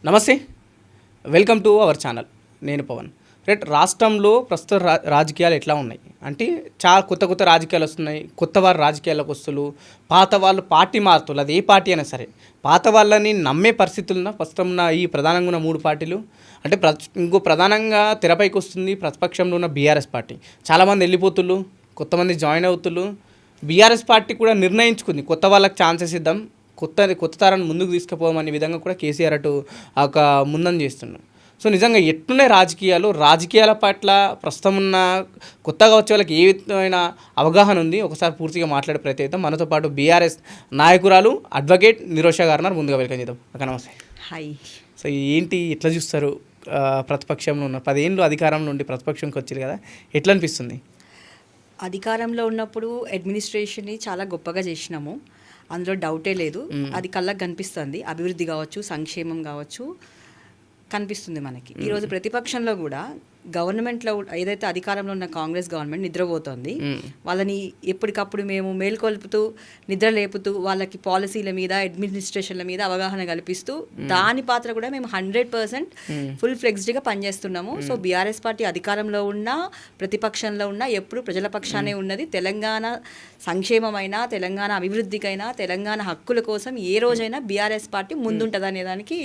నమస్తే, welcome to our channel. నేను పవన్. రాష్ట్రంలో ప్రస్తుత రాజకీయాలు ఎట్లా ఉన్నాయి అంటే చాలా కొత్త రాజకీయాలు వస్తున్నాయి. కొత్త వారు రాజకీయాలకు వస్తున్నారు, పాత వాళ్ళు పార్టీ మారుతున్నారు. అది ఏ పార్టీ అయినా సరే పాత వాళ్ళని నమ్మే పరిస్థితులున్న ప్రస్తుతం ఉన్న ఈ ప్రధానంగా ఉన్న మూడు పార్టీలు అంటే ఇంకో ప్రధానంగా తెరపైకి వస్తుంది ప్రతిపక్షంలో ఉన్న బీఆర్ఎస్ పార్టీ. చాలామంది వెళ్ళిపోతున్నారు, కొంతమంది జాయిన్ అవుతున్నారు. బీఆర్ఎస్ పార్టీ కూడా నిర్ణయించుకుంది కొత్త వాళ్ళకి ఛాన్సెస్ ఇద్దాం, కొత్త తరాన్ని ముందుకు తీసుకుపోవమనే విధంగా కూడా కేసీఆర్ అటు ఒక ముందని చేస్తున్నాం. సో నిజంగా ఎట్లున్నాయి రాజకీయాల పట్ల ప్రస్తుతం ఉన్న కొత్తగా వచ్చే వాళ్ళకి ఏ విధమైన అవగాహన ఉంది ఒకసారి పూర్తిగా మాట్లాడే ప్రయత్నం. మనతో పాటు బీఆర్ఎస్ నాయకురాలు అడ్వకేట్ నిరోష గారు ముందుగా వెల్కమ్ చేద్దాం. నమస్తే. హాయ్. సో ఏంటి ఎట్లా చూస్తారు? ప్రతిపక్షంలో ఉన్న 10 ఏళ్ళు అధికారంలో ఉండి ప్రతిపక్షంకి వచ్చారు కదా, ఎట్లా అనిపిస్తుంది? అధికారంలో ఉన్నప్పుడు అడ్మినిస్ట్రేషన్ని చాలా గొప్పగా చేసినాము, అందులో డౌటే లేదు. అది కళ్ళకు కనిపిస్తుంది. అభివృద్ధి కావచ్చు, సంక్షేమం కావచ్చు, కనిపిస్తుంది మనకి. ఈరోజు ప్రతిపక్షంలో కూడా గవర్నమెంట్లో ఏదైతే అధికారంలో ఉన్న కాంగ్రెస్ గవర్నమెంట్ నిద్రపోతుంది. వాళ్ళని ఎప్పటికప్పుడు మేము మేల్కొల్పుతూ నిద్ర లేపుతూ వాళ్ళకి పాలసీల మీద అడ్మినిస్ట్రేషన్ల మీద అవగాహన కల్పిస్తూ దాని పాత్ర కూడా మేము 100% ఫుల్ ఫ్లెక్స్డ్గా పనిచేస్తున్నాము. సో బీఆర్ఎస్ పార్టీ అధికారంలో ఉన్నా ప్రతిపక్షంలో ఉన్నా ఎప్పుడు ప్రజల పక్షానే ఉన్నది. తెలంగాణ సంక్షేమమైనా, తెలంగాణ అభివృద్ధికైనా, తెలంగాణ హక్కుల కోసం ఏ రోజైనా బీఆర్ఎస్ పార్టీ ముందుంటుంది అనే దానికి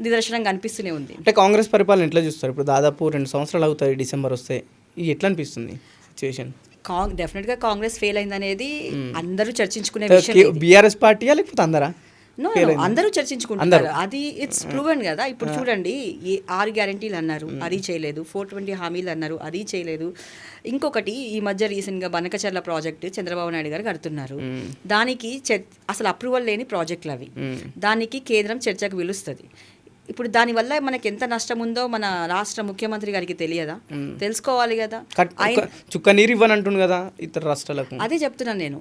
నిదర్శనం కనిపిస్తూనే ఉంది. అంటే కాంగ్రెస్ పరిపాలన ఎట్లా చూస్తారు? ఇప్పుడు దాదాపు 2 సంవత్సరాలు అవుతాయి, డిసెంబర్ వస్తే. ఇది ఎట్లా అనిపిస్తుంది సిచ్యువేషన్? డెఫినెట్గా కాంగ్రెస్ ఫెయిల్ అయిందనేది అందరూ చర్చించుకునే విషయం. బీఆర్ఎస్ పార్టీయా లేకపోతే అందరా? అందరూ చర్చించుకుంటారు. అది ఇట్స్ ప్రూవెన్ కదా. ఇప్పుడు చూడండి, 6 గ్యారంటీలు అన్నారు, అది చేయలేదు. 420 హామీలు అన్నారు, అది చేయలేదు. ఇంకొకటి ఈ మధ్య రీసెంట్గా బనకచర్ల ప్రాజెక్టు చంద్రబాబు నాయుడు గారు కడుతున్నారు. దానికి అసలు అప్రూవల్ లేని ప్రాజెక్టులు అవి. దానికి కేంద్రం చర్చకు పిలుస్తుంది. ఇప్పుడు దానివల్ల మనకి ఎంత నష్టం ఉందో మన రాష్ట్ర ముఖ్యమంత్రి గారికి తెలియదా? తెలుసుకోవాలి కదా. చుక్క నీరు ఇవ్వనంటుంది కదా ఇతర రాష్ట్రాలకు. అదే చెప్తున్నాను నేను.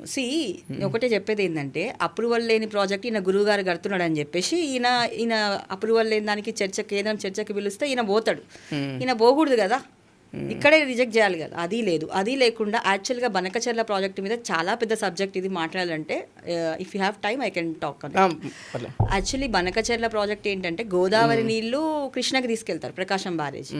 ఒకటే చెప్పేది ఏంటంటే, అప్రూవల్ లేని ప్రాజెక్ట్ ఈయన గురువు గారు కడుతున్నాడు అని చెప్పేసి ఈయన అప్రూవల్ లేని దానికి కేంద్రం చర్చకి పిలిస్తే ఈయన పోతాడు. ఈయన పోకూడదు కదా, ఇక్కడే రిజెక్ట్ చేయాలి కదా. అది లేదు. అది లేకుండా యాక్చువల్గా బనకచర్ల ప్రాజెక్ట్ మీద చాలా పెద్ద సబ్జెక్ట్ ఇది. మాట్లాడాలంటే if you have time I can talk. Actually Banakacherla project ఏంటంటే, గోదావరి నీళ్లు కృష్ణకి తీసుకెళ్తారు, ప్రకాశం బ్యారేజ్,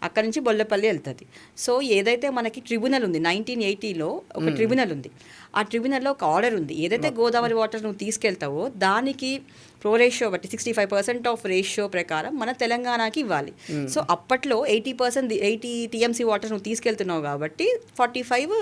అక్కడ నుంచి బొల్లపల్లి వెళ్తుంది. సో ఏదైతే మనకి ట్రిబ్యునల్ ఉంది, 1980లో ఒక ట్రిబ్యునల్ ఉంది. ఆ ట్రిబ్యునల్లో ఒక ఆర్డర్ ఉంది, ఏదైతే గోదావరి వాటర్ నువ్వు తీసుకెళ్తావో దానికి ప్రో రేషియో బట్టి 65% ఆఫ్ రేషియో ప్రకారం మన తెలంగాణకి ఇవ్వాలి. సో అప్పట్లో 80 టీఎంసీ వాటర్ నువ్వు తీసుకెళ్తున్నావు కాబట్టి 45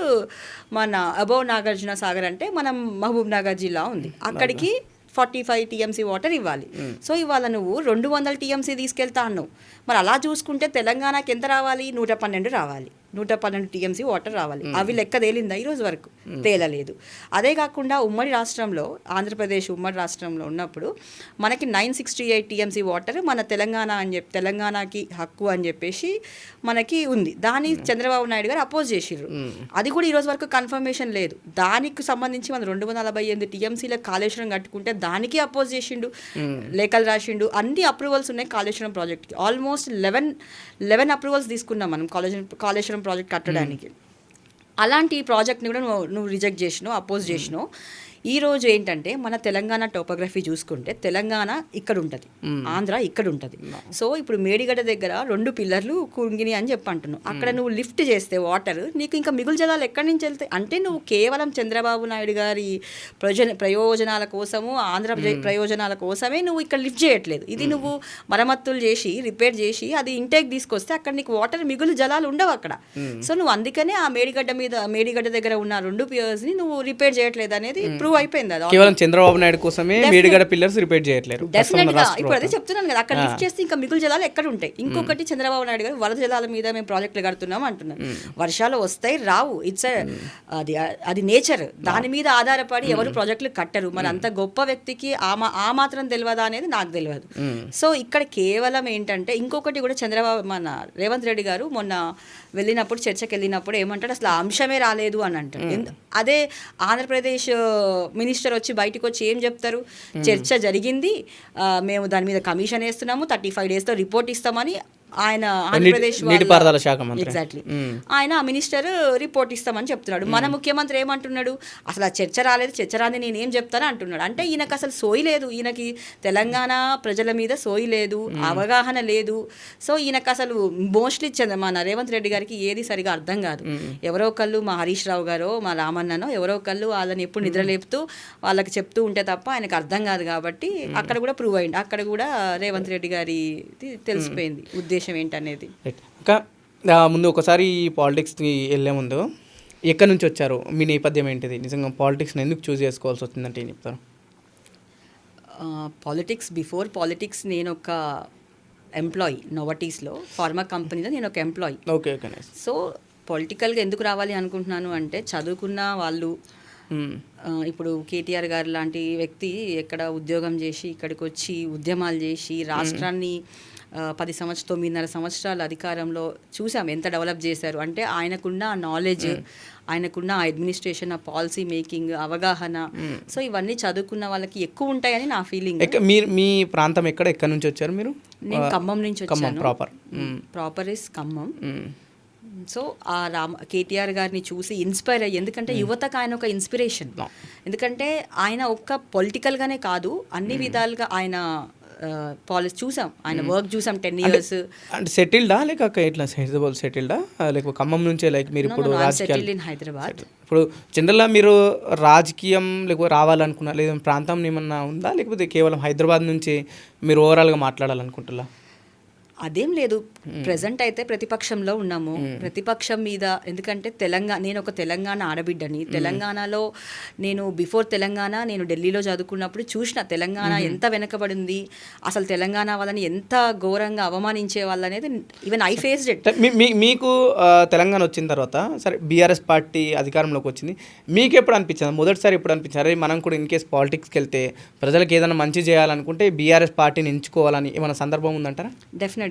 మన అబౌవ్ నాగార్జున సాగర్ అంటే మనం మహబూబ్ నగర్ జిల్లా ఉంది, అక్కడికి 45 టీఎంసీ వాటర్ ఇవ్వాలి. సో ఇవాళ నువ్వు 200 టీఎంసీ తీసుకెళ్తా అన్నావు. మరి అలా చూసుకుంటే తెలంగాణకి ఎంత రావాలి? 112 రావాలి. 112 టీఎంసీ వాటర్ రావాలి. అవి లెక్క తేలిందా ఈరోజు వరకు? తేలలేదు. అదే కాకుండా ఉమ్మడి రాష్ట్రంలో, ఆంధ్రప్రదేశ్ ఉమ్మడి రాష్ట్రంలో ఉన్నప్పుడు మనకి 968 టీఎంసీ వాటర్ మన తెలంగాణ అని చెప్పి, తెలంగాణకి హక్కు అని చెప్పేసి మనకి ఉంది. దాన్ని చంద్రబాబు నాయుడు గారు అపోజ్ చేసిర్రు. అది కూడా ఈరోజు వరకు కన్ఫర్మేషన్ లేదు. దానికి సంబంధించి మన 248 టీఎంసీలకు కాళేశ్వరం కట్టుకుంటే దానికి అపోజ్ చేసిండు, లేఖలు రాసిండు. అన్ని అప్రూవల్స్ ఉన్నాయి కాళేశ్వరం ప్రాజెక్ట్కి. ఆల్మోస్ట్ 11 అప్రూవల్స్ తీసుకున్నాం మనం కాళేశ్వరం ప్రాజెక్ట్ కట్టడానికి. అలాంటి ప్రాజెక్ట్ని కూడా నువ్వు రిజెక్ట్ చేసినావు, అపోజ్ చేసినావు. ఈరోజు ఏంటంటే మన తెలంగాణ టోపోగ్రఫీ చూసుకుంటే తెలంగాణ ఇక్కడ ఉంటుంది, ఆంధ్ర ఇక్కడ ఉంటుంది. సో ఇప్పుడు మేడిగడ్డ దగ్గర 2 పిల్లర్లు కుంగిని అని చెప్పి అంటున్నావు. అక్కడ నువ్వు లిఫ్ట్ చేస్తే వాటర్ నీకు ఇంకా మిగులు జలాలు ఎక్కడి నుంచి వెళ్తాయి? అంటే నువ్వు కేవలం చంద్రబాబు నాయుడు గారి ప్రయోజనాల కోసము, ఆంధ్ర ప్రయోజనాల కోసమే నువ్వు ఇక్కడ లిఫ్ట్ చేయట్లేదు. ఇది నువ్వు మరమ్మతులు చేసి రిపేర్ చేసి అది ఇంటేక్ తీసుకొస్తే అక్కడ నీకు వాటర్ మిగులు జలాలు ఉండవు అక్కడ. సో నువ్వు అందుకనే ఆ మేడిగడ్డ దగ్గర ఉన్న 2 పియర్స్ని నువ్వు రిపేర్ చేయట్లేదు అనేది అయిపోయింది. కేవలం చంద్రబాబు నాయుడు కోసమే మేడిగడ్డ పిల్లర్స్ రిపేర్ చేయట్లేదు. డెఫినెట్గా ఇప్పుడు అదే చెప్తున్నాను కదా, అక్కడ లిఫ్ట్ చేస్తే ఇంకా మిగులు జలాలు ఎక్కడ ఉంటాయి? ఇంకొకటి, చంద్రబాబు నాయుడు గారు వరద జలాల మీద మేము ప్రాజెక్టులు కడుతున్నాం అంటున్నారు. వర్షాలు వస్తాయి, రావు. ఇట్స్ అది నేచర్. దాని మీద ఆధారపడి ఎవరు ప్రాజెక్టులు కట్టరు. మరి అంత గొప్ప వ్యక్తికి ఆ మాత్రం తెలియదా అనేది నాకు తెలియదు. సో ఇక్కడ కేవలం ఏంటంటే, ఇంకొకటి కూడా మన రేవంత్ రెడ్డి గారు మొన్న వెళ్ళినప్పుడు, చర్చకి వెళ్ళినప్పుడు ఏమంటాడు, అసలు ఆ అంశమే రాలేదు అని అంటాడు. అదే ఆంధ్రప్రదేశ్ మినిస్టర్ వచ్చి బయటకు వచ్చి ఏం చెప్తారు? చర్చ జరిగింది, మేము దాని మీద కమిషన్ వేస్తున్నాము, 35 డేస్లో రిపోర్ట్ ఇస్తామని ఆయన ఆంధ్రప్రదేశ్ నీటిపారుదల శాఖ మంత్రి. ఎగ్జాక్ట్లీ ఆయన ఆ మినిస్టర్ రిపోర్ట్ ఇస్తామని చెప్తున్నాడు. మన ముఖ్యమంత్రి ఏమంటున్నాడు, అసలు ఆ చర్చ రాలేదు, చర్చ రాని నేనేం చెప్తాను అంటున్నాడు. అంటే ఈయనకు అసలు సోయి లేదు, ఈయనకి తెలంగాణ ప్రజల మీద సోయి లేదు, అవగాహన లేదు. సో ఈయనకు అసలు మోస్ట్లీ మన రేవంత్ రెడ్డి గారికి ఏది సరిగా అర్థం కాదు. ఎవరో ఒకళ్ళు మా హరీష్ రావు గారో మా రామన్ననో ఎవరో ఒకళ్ళు వాళ్ళని ఎప్పుడు నిద్రలేపుతూ వాళ్ళకి చెప్తూ ఉంటే తప్ప ఆయనకు అర్థం కాదు. కాబట్టి అక్కడ కూడా ప్రూవ్ అయింది, అక్కడ కూడా రేవంత్ రెడ్డి గారి తెలిసిపోయింది ఉద్దేశం ఏంటనేది. ఇంకా ముందు ఒకసారి ఈ పాలిటిక్స్కి వెళ్ళే ముందు ఎక్కడి నుంచి వచ్చారు, మీ నేపథ్యం ఏంటిది, నిజంగా పాలిటిక్స్ని ఎందుకు చూస్ చేసుకోవాల్సి వచ్చిందంటే ఏం చెప్తారు? బిఫోర్ పాలిటిక్స్ నేను ఒక ఎంప్లాయీ, నోవటీస్లో ఫార్మా కంపెనీలో నేను ఒక ఎంప్లాయీ. Okay okay. సో పొలిటికల్గా ఎందుకు రావాలి అనుకుంటున్నాను అంటే, చదువుకున్న వాళ్ళు ఇప్పుడు కేటీఆర్ గారు లాంటి వ్యక్తి ఎక్కడ ఉద్యోగం చేసి ఇక్కడికి వచ్చి ఉద్యమాలు చేసి రాష్ట్రాన్ని 9.5 సంవత్సరాల అధికారంలో చూసాం ఎంత డెవలప్ చేశారు. అంటే ఆయనకున్న నాలెడ్జ్, ఆయనకున్న అడ్మినిస్ట్రేషన్, ఆ పాలసీ మేకింగ్, అవగాహన, సో ఇవన్నీ చదువుకున్న వాళ్ళకి ఎక్కువ ఉంటాయని నా ఫీలింగ్. మీ ప్రాంతం ఎక్కడి నుంచి వచ్చారు మీరు? నేను ఖమ్మం నుంచి వచ్చాను. Proper is Khammam. సో ఆ కేటీఆర్ గారిని చూసి ఇన్స్పైర్ అయ్యి, ఎందుకంటే యువతకు ఆయన ఒక ఇన్స్పిరేషన్. ఎందుకంటే ఆయన ఒక్క పొలిటికల్గానే కాదు, అన్ని విధాలుగా ఆయన పాలసీ చూసాం, ఆయన వర్క్ చూసాం 10 years. అంటే సెటిల్డా లేక ఇట్లా హైదరాబాద్ సెటిల్డా లేక ఖమ్మం నుంచే లైక్ మీరు ఇప్పుడు సెటిల్డ్ ఇన్ హైదరాబాద్. ఇప్పుడు జనరల్గా మీరు రాజకీయం లేకపోతే రావాలనుకున్నా లేదా ప్రాంతం ఏమన్నా ఉందా, లేకపోతే కేవలం హైదరాబాద్ నుంచి మీరు ఓవరాల్గా మాట్లాడాలనుకుంటున్నా? అదేం లేదు, ప్రజెంట్ అయితే ప్రతిపక్షంలో ఉన్నాము. ప్రతిపక్షం మీద, ఎందుకంటే నేను ఒక తెలంగాణ ఆడబిడ్డని. తెలంగాణలో నేను బిఫోర్ తెలంగాణ నేను ఢిల్లీలో చదువుకున్నప్పుడు చూసిన తెలంగాణ ఎంత వెనకబడింది, అసలు తెలంగాణ వాళ్ళని ఎంత ఘోరంగా అవమానించే వాళ్ళు అనేది ఈవెన్ ఐ ఫేస్డ్ ఇట్. మీకు తెలంగాణ వచ్చిన తర్వాత సరే బీఆర్ఎస్ పార్టీ అధికారంలోకి వచ్చింది, మీకు ఎప్పుడు అనిపించింది, మొదటిసారి ఎప్పుడు అనిపించింది అరే మనం కూడా ఇన్ కేస్ పాలిటిక్స్కి వెళ్తే ప్రజలకు ఏదైనా మంచి చేయాలనుకుంటే బీఆర్ఎస్ పార్టీని ఎంచుకోవాలని ఏమైనా సందర్భం ఉందంటారా? డెఫినెట్గా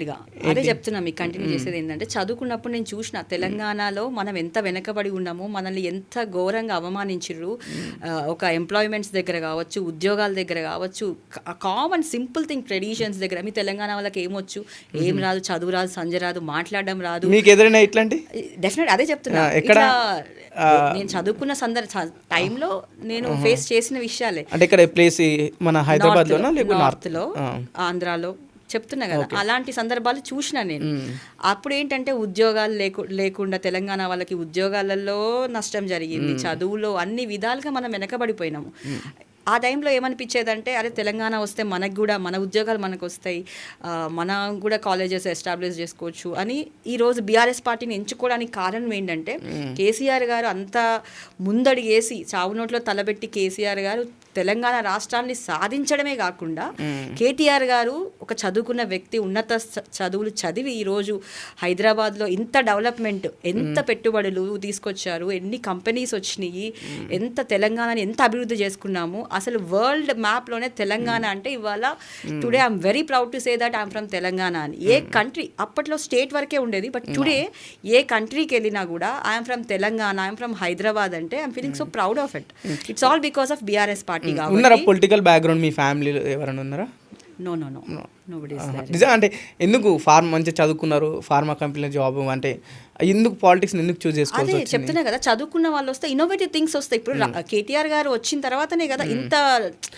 అదే చెప్తున్నా, మీకు కంటిన్యూ చేసేది ఏంటంటే, చదువుకున్నప్పుడు నేను చూసిన తెలంగాణలో మనం ఎంత వెనకబడి ఉన్నామో, మనల్ని ఎంత ఘోరంగా అవమానించారు. ఒక ఎంప్లాయ్మెంట్స్ దగ్గర కావచ్చు, ఉద్యోగాల దగ్గర కావచ్చు, కామన్ సింపుల్ థింగ్ ట్రెడిషన్స్ దగ్గర. మీ తెలంగాణ వాళ్ళకి ఏమొచ్చు, ఏం రాదు, చదువు రాదు, సంజ రాదు, మాట్లాడడం రాదు. మీకు ఎదురైనా ఇట్లాంటి? డెఫినెట్ అదే చెప్తున్నా, నేను చదువుకున్న టైంలో నేను ఫేస్ చేసిన విషయాలే. అంటే ఇక్కడ ప్లేస్ మన హైదరాబాద్ నార్త్లో, ఆంధ్రాలో చెప్తున్నా కదా, అలాంటి సందర్భాలు చూసిన నేను. అప్పుడు ఏంటంటే ఉద్యోగాలు లేకుండా తెలంగాణ వాళ్ళకి ఉద్యోగాలలో నష్టం జరిగింది, చదువులో అన్ని విధాలుగా మనం వెనకబడిపోయినాము. ఆ టైంలో ఏమనిపించేదంటే, అరే తెలంగాణ వస్తే మనకు కూడా మన ఉద్యోగాలు మనకు వస్తాయి, మనం కూడా కాలేజెస్ ఎస్టాబ్లిష్ చేసుకోవచ్చు అని ఈరోజు బీఆర్ఎస్ పార్టీని ఎంచుకోవడానికి కారణం ఏంటంటే, కేసీఆర్ గారు అంత ముందడిగేసి చావు నోట్లో తలబెట్టి కేసీఆర్ గారు తెలంగాణ రాష్ట్రాన్ని సాధించడమే కాకుండా, కేటీఆర్ గారు ఒక చదువుకున్న వ్యక్తి, ఉన్నత చదువులు చదివి ఈరోజు హైదరాబాద్లో ఇంత డెవలప్మెంట్, ఎంత పెట్టుబడులు తీసుకొచ్చారు, ఎన్ని కంపెనీస్ వచ్చినాయి, ఎంత తెలంగాణని ఎంత అభివృద్ధి చేసుకున్నాము. అసలు వరల్డ్ మ్యాప్లోనే తెలంగాణ అంటే ఇవాళ today I'm very proud to say that I'm from Telangana అని. ఏ కంట్రీ, అప్పట్లో స్టేట్ వరకే ఉండేది, బట్ టుడే ఏ కంట్రీకి వెళ్ళినా కూడా I'm from Telangana, I'm from Hyderabad అంటే I'm feeling so proud of it. It's all because of BRS party. ఉన్నారా పొలిటికల్ బ్యాక్గ్రౌండ్ మీ ఫ్యామిలీలో ఎవరైనా ఉన్నారా? No nobody is there. నిజం అంటే ఎందుకు మంచిగా చదువుకున్నారు, ఫార్మా కంపెనీలో జాబ్, అంటే ఎందుకు పాలిటిక్స్ ఎందుకు చూస్ చేసుకోవాలి? అదే చెప్తున్నా కదా, చదువుకున్న వాళ్ళు వస్తే ఇన్నోవేటివ్ థింగ్స్ వస్తాయి. ఇప్పుడు కేటీఆర్ గారు వచ్చిన తర్వాతనే కదా ఇంత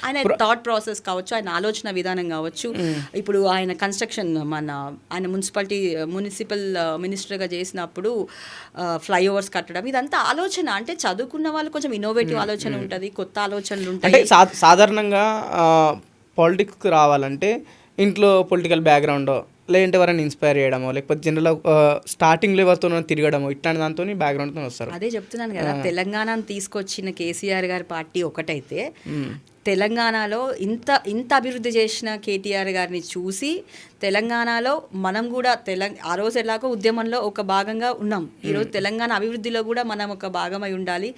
ఆయన థాట్ ప్రాసెస్ కావచ్చు, ఆయన ఆలోచన విధానం కావచ్చు. ఇప్పుడు ఆయన కన్స్ట్రక్షన్, ఆయన మున్సిపల్ మినిస్టర్గా చేసినప్పుడు ఫ్లైఓవర్స్ కట్టడం, ఇదంతా ఆలోచన. అంటే చదువుకున్న వాళ్ళు కొంచెం ఇన్నోవేటివ్ ఆలోచన ఉంటుంది, కొత్త ఆలోచనలు ఉంటాయి. అంటే సాధారణంగా పాలిటిక్స్కి రావాలంటే ఇంట్లో పొలిటికల్ బ్యాక్గ్రౌండ్, లేదంటే ఎవరైనా ఇన్స్పైర్ చేయడమో, లేకపోతే జనరల్ స్టార్టింగ్లో ఎవరితో తిరగడమో, ఇట్లాంటి దాంతో బ్యాక్గ్రౌండ్తో వస్తారు. అదే చెప్తున్నాను కదా, తెలంగాణను తీసుకొచ్చిన కేసీఆర్ గారి పార్టీ ఒకటైతే, తెలంగాణలో ఇంత అభివృద్ధి చేసిన కేటీఆర్ గారిని చూసి తెలంగాణలో మనం కూడా ఆ రోజు ఎలాగో ఉద్యమంలో ఒక భాగంగా ఉన్నాం, ఈరోజు తెలంగాణ అభివృద్ధిలో కూడా మనం ఒక భాగమై ఉండాలి,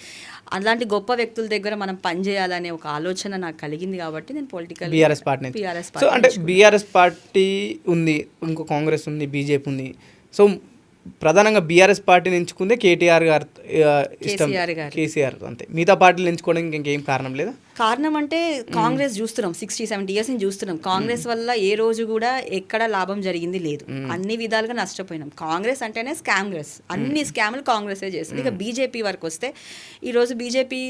అలాంటి గొప్ప వ్యక్తుల దగ్గర మనం పనిచేయాలనే ఒక ఆలోచన నాకు కలిగింది. కాబట్టి నేను పొలిటికల్ బీఆర్ఎస్ పార్టీ అంటే బీఆర్ఎస్ పార్టీ ఉంది, ఇంకో కాంగ్రెస్ ఉంది, బీజేపీ ఉంది. సో ప్రధానంగా బీఆర్ఎస్ పార్టీని ఎంచుకుందే కేటీఆర్ గారు ఇష్టం, కేసీఆర్ గారు. కేసీఆర్ అంతే. మిగతా పార్టీలు ఎంచుకోవడానికి ఇంకేం కారణం లేదా? కారణం అంటే కాంగ్రెస్ చూస్తున్నాం 60-70 ఇయర్స్ నుంచి చూస్తున్నాం. కాంగ్రెస్ వల్ల ఏ రోజు కూడా ఎక్కడ లాభం జరిగింది లేదు. అన్ని విధాలుగా నష్టపోయినాం. కాంగ్రెస్ అంటేనే స్కామ్గ్రెస్, అన్ని స్కామ్లు కాంగ్రెసే చేస్తుంది. ఇక బీజేపీ వరకు వస్తే ఈరోజు బీజేపీ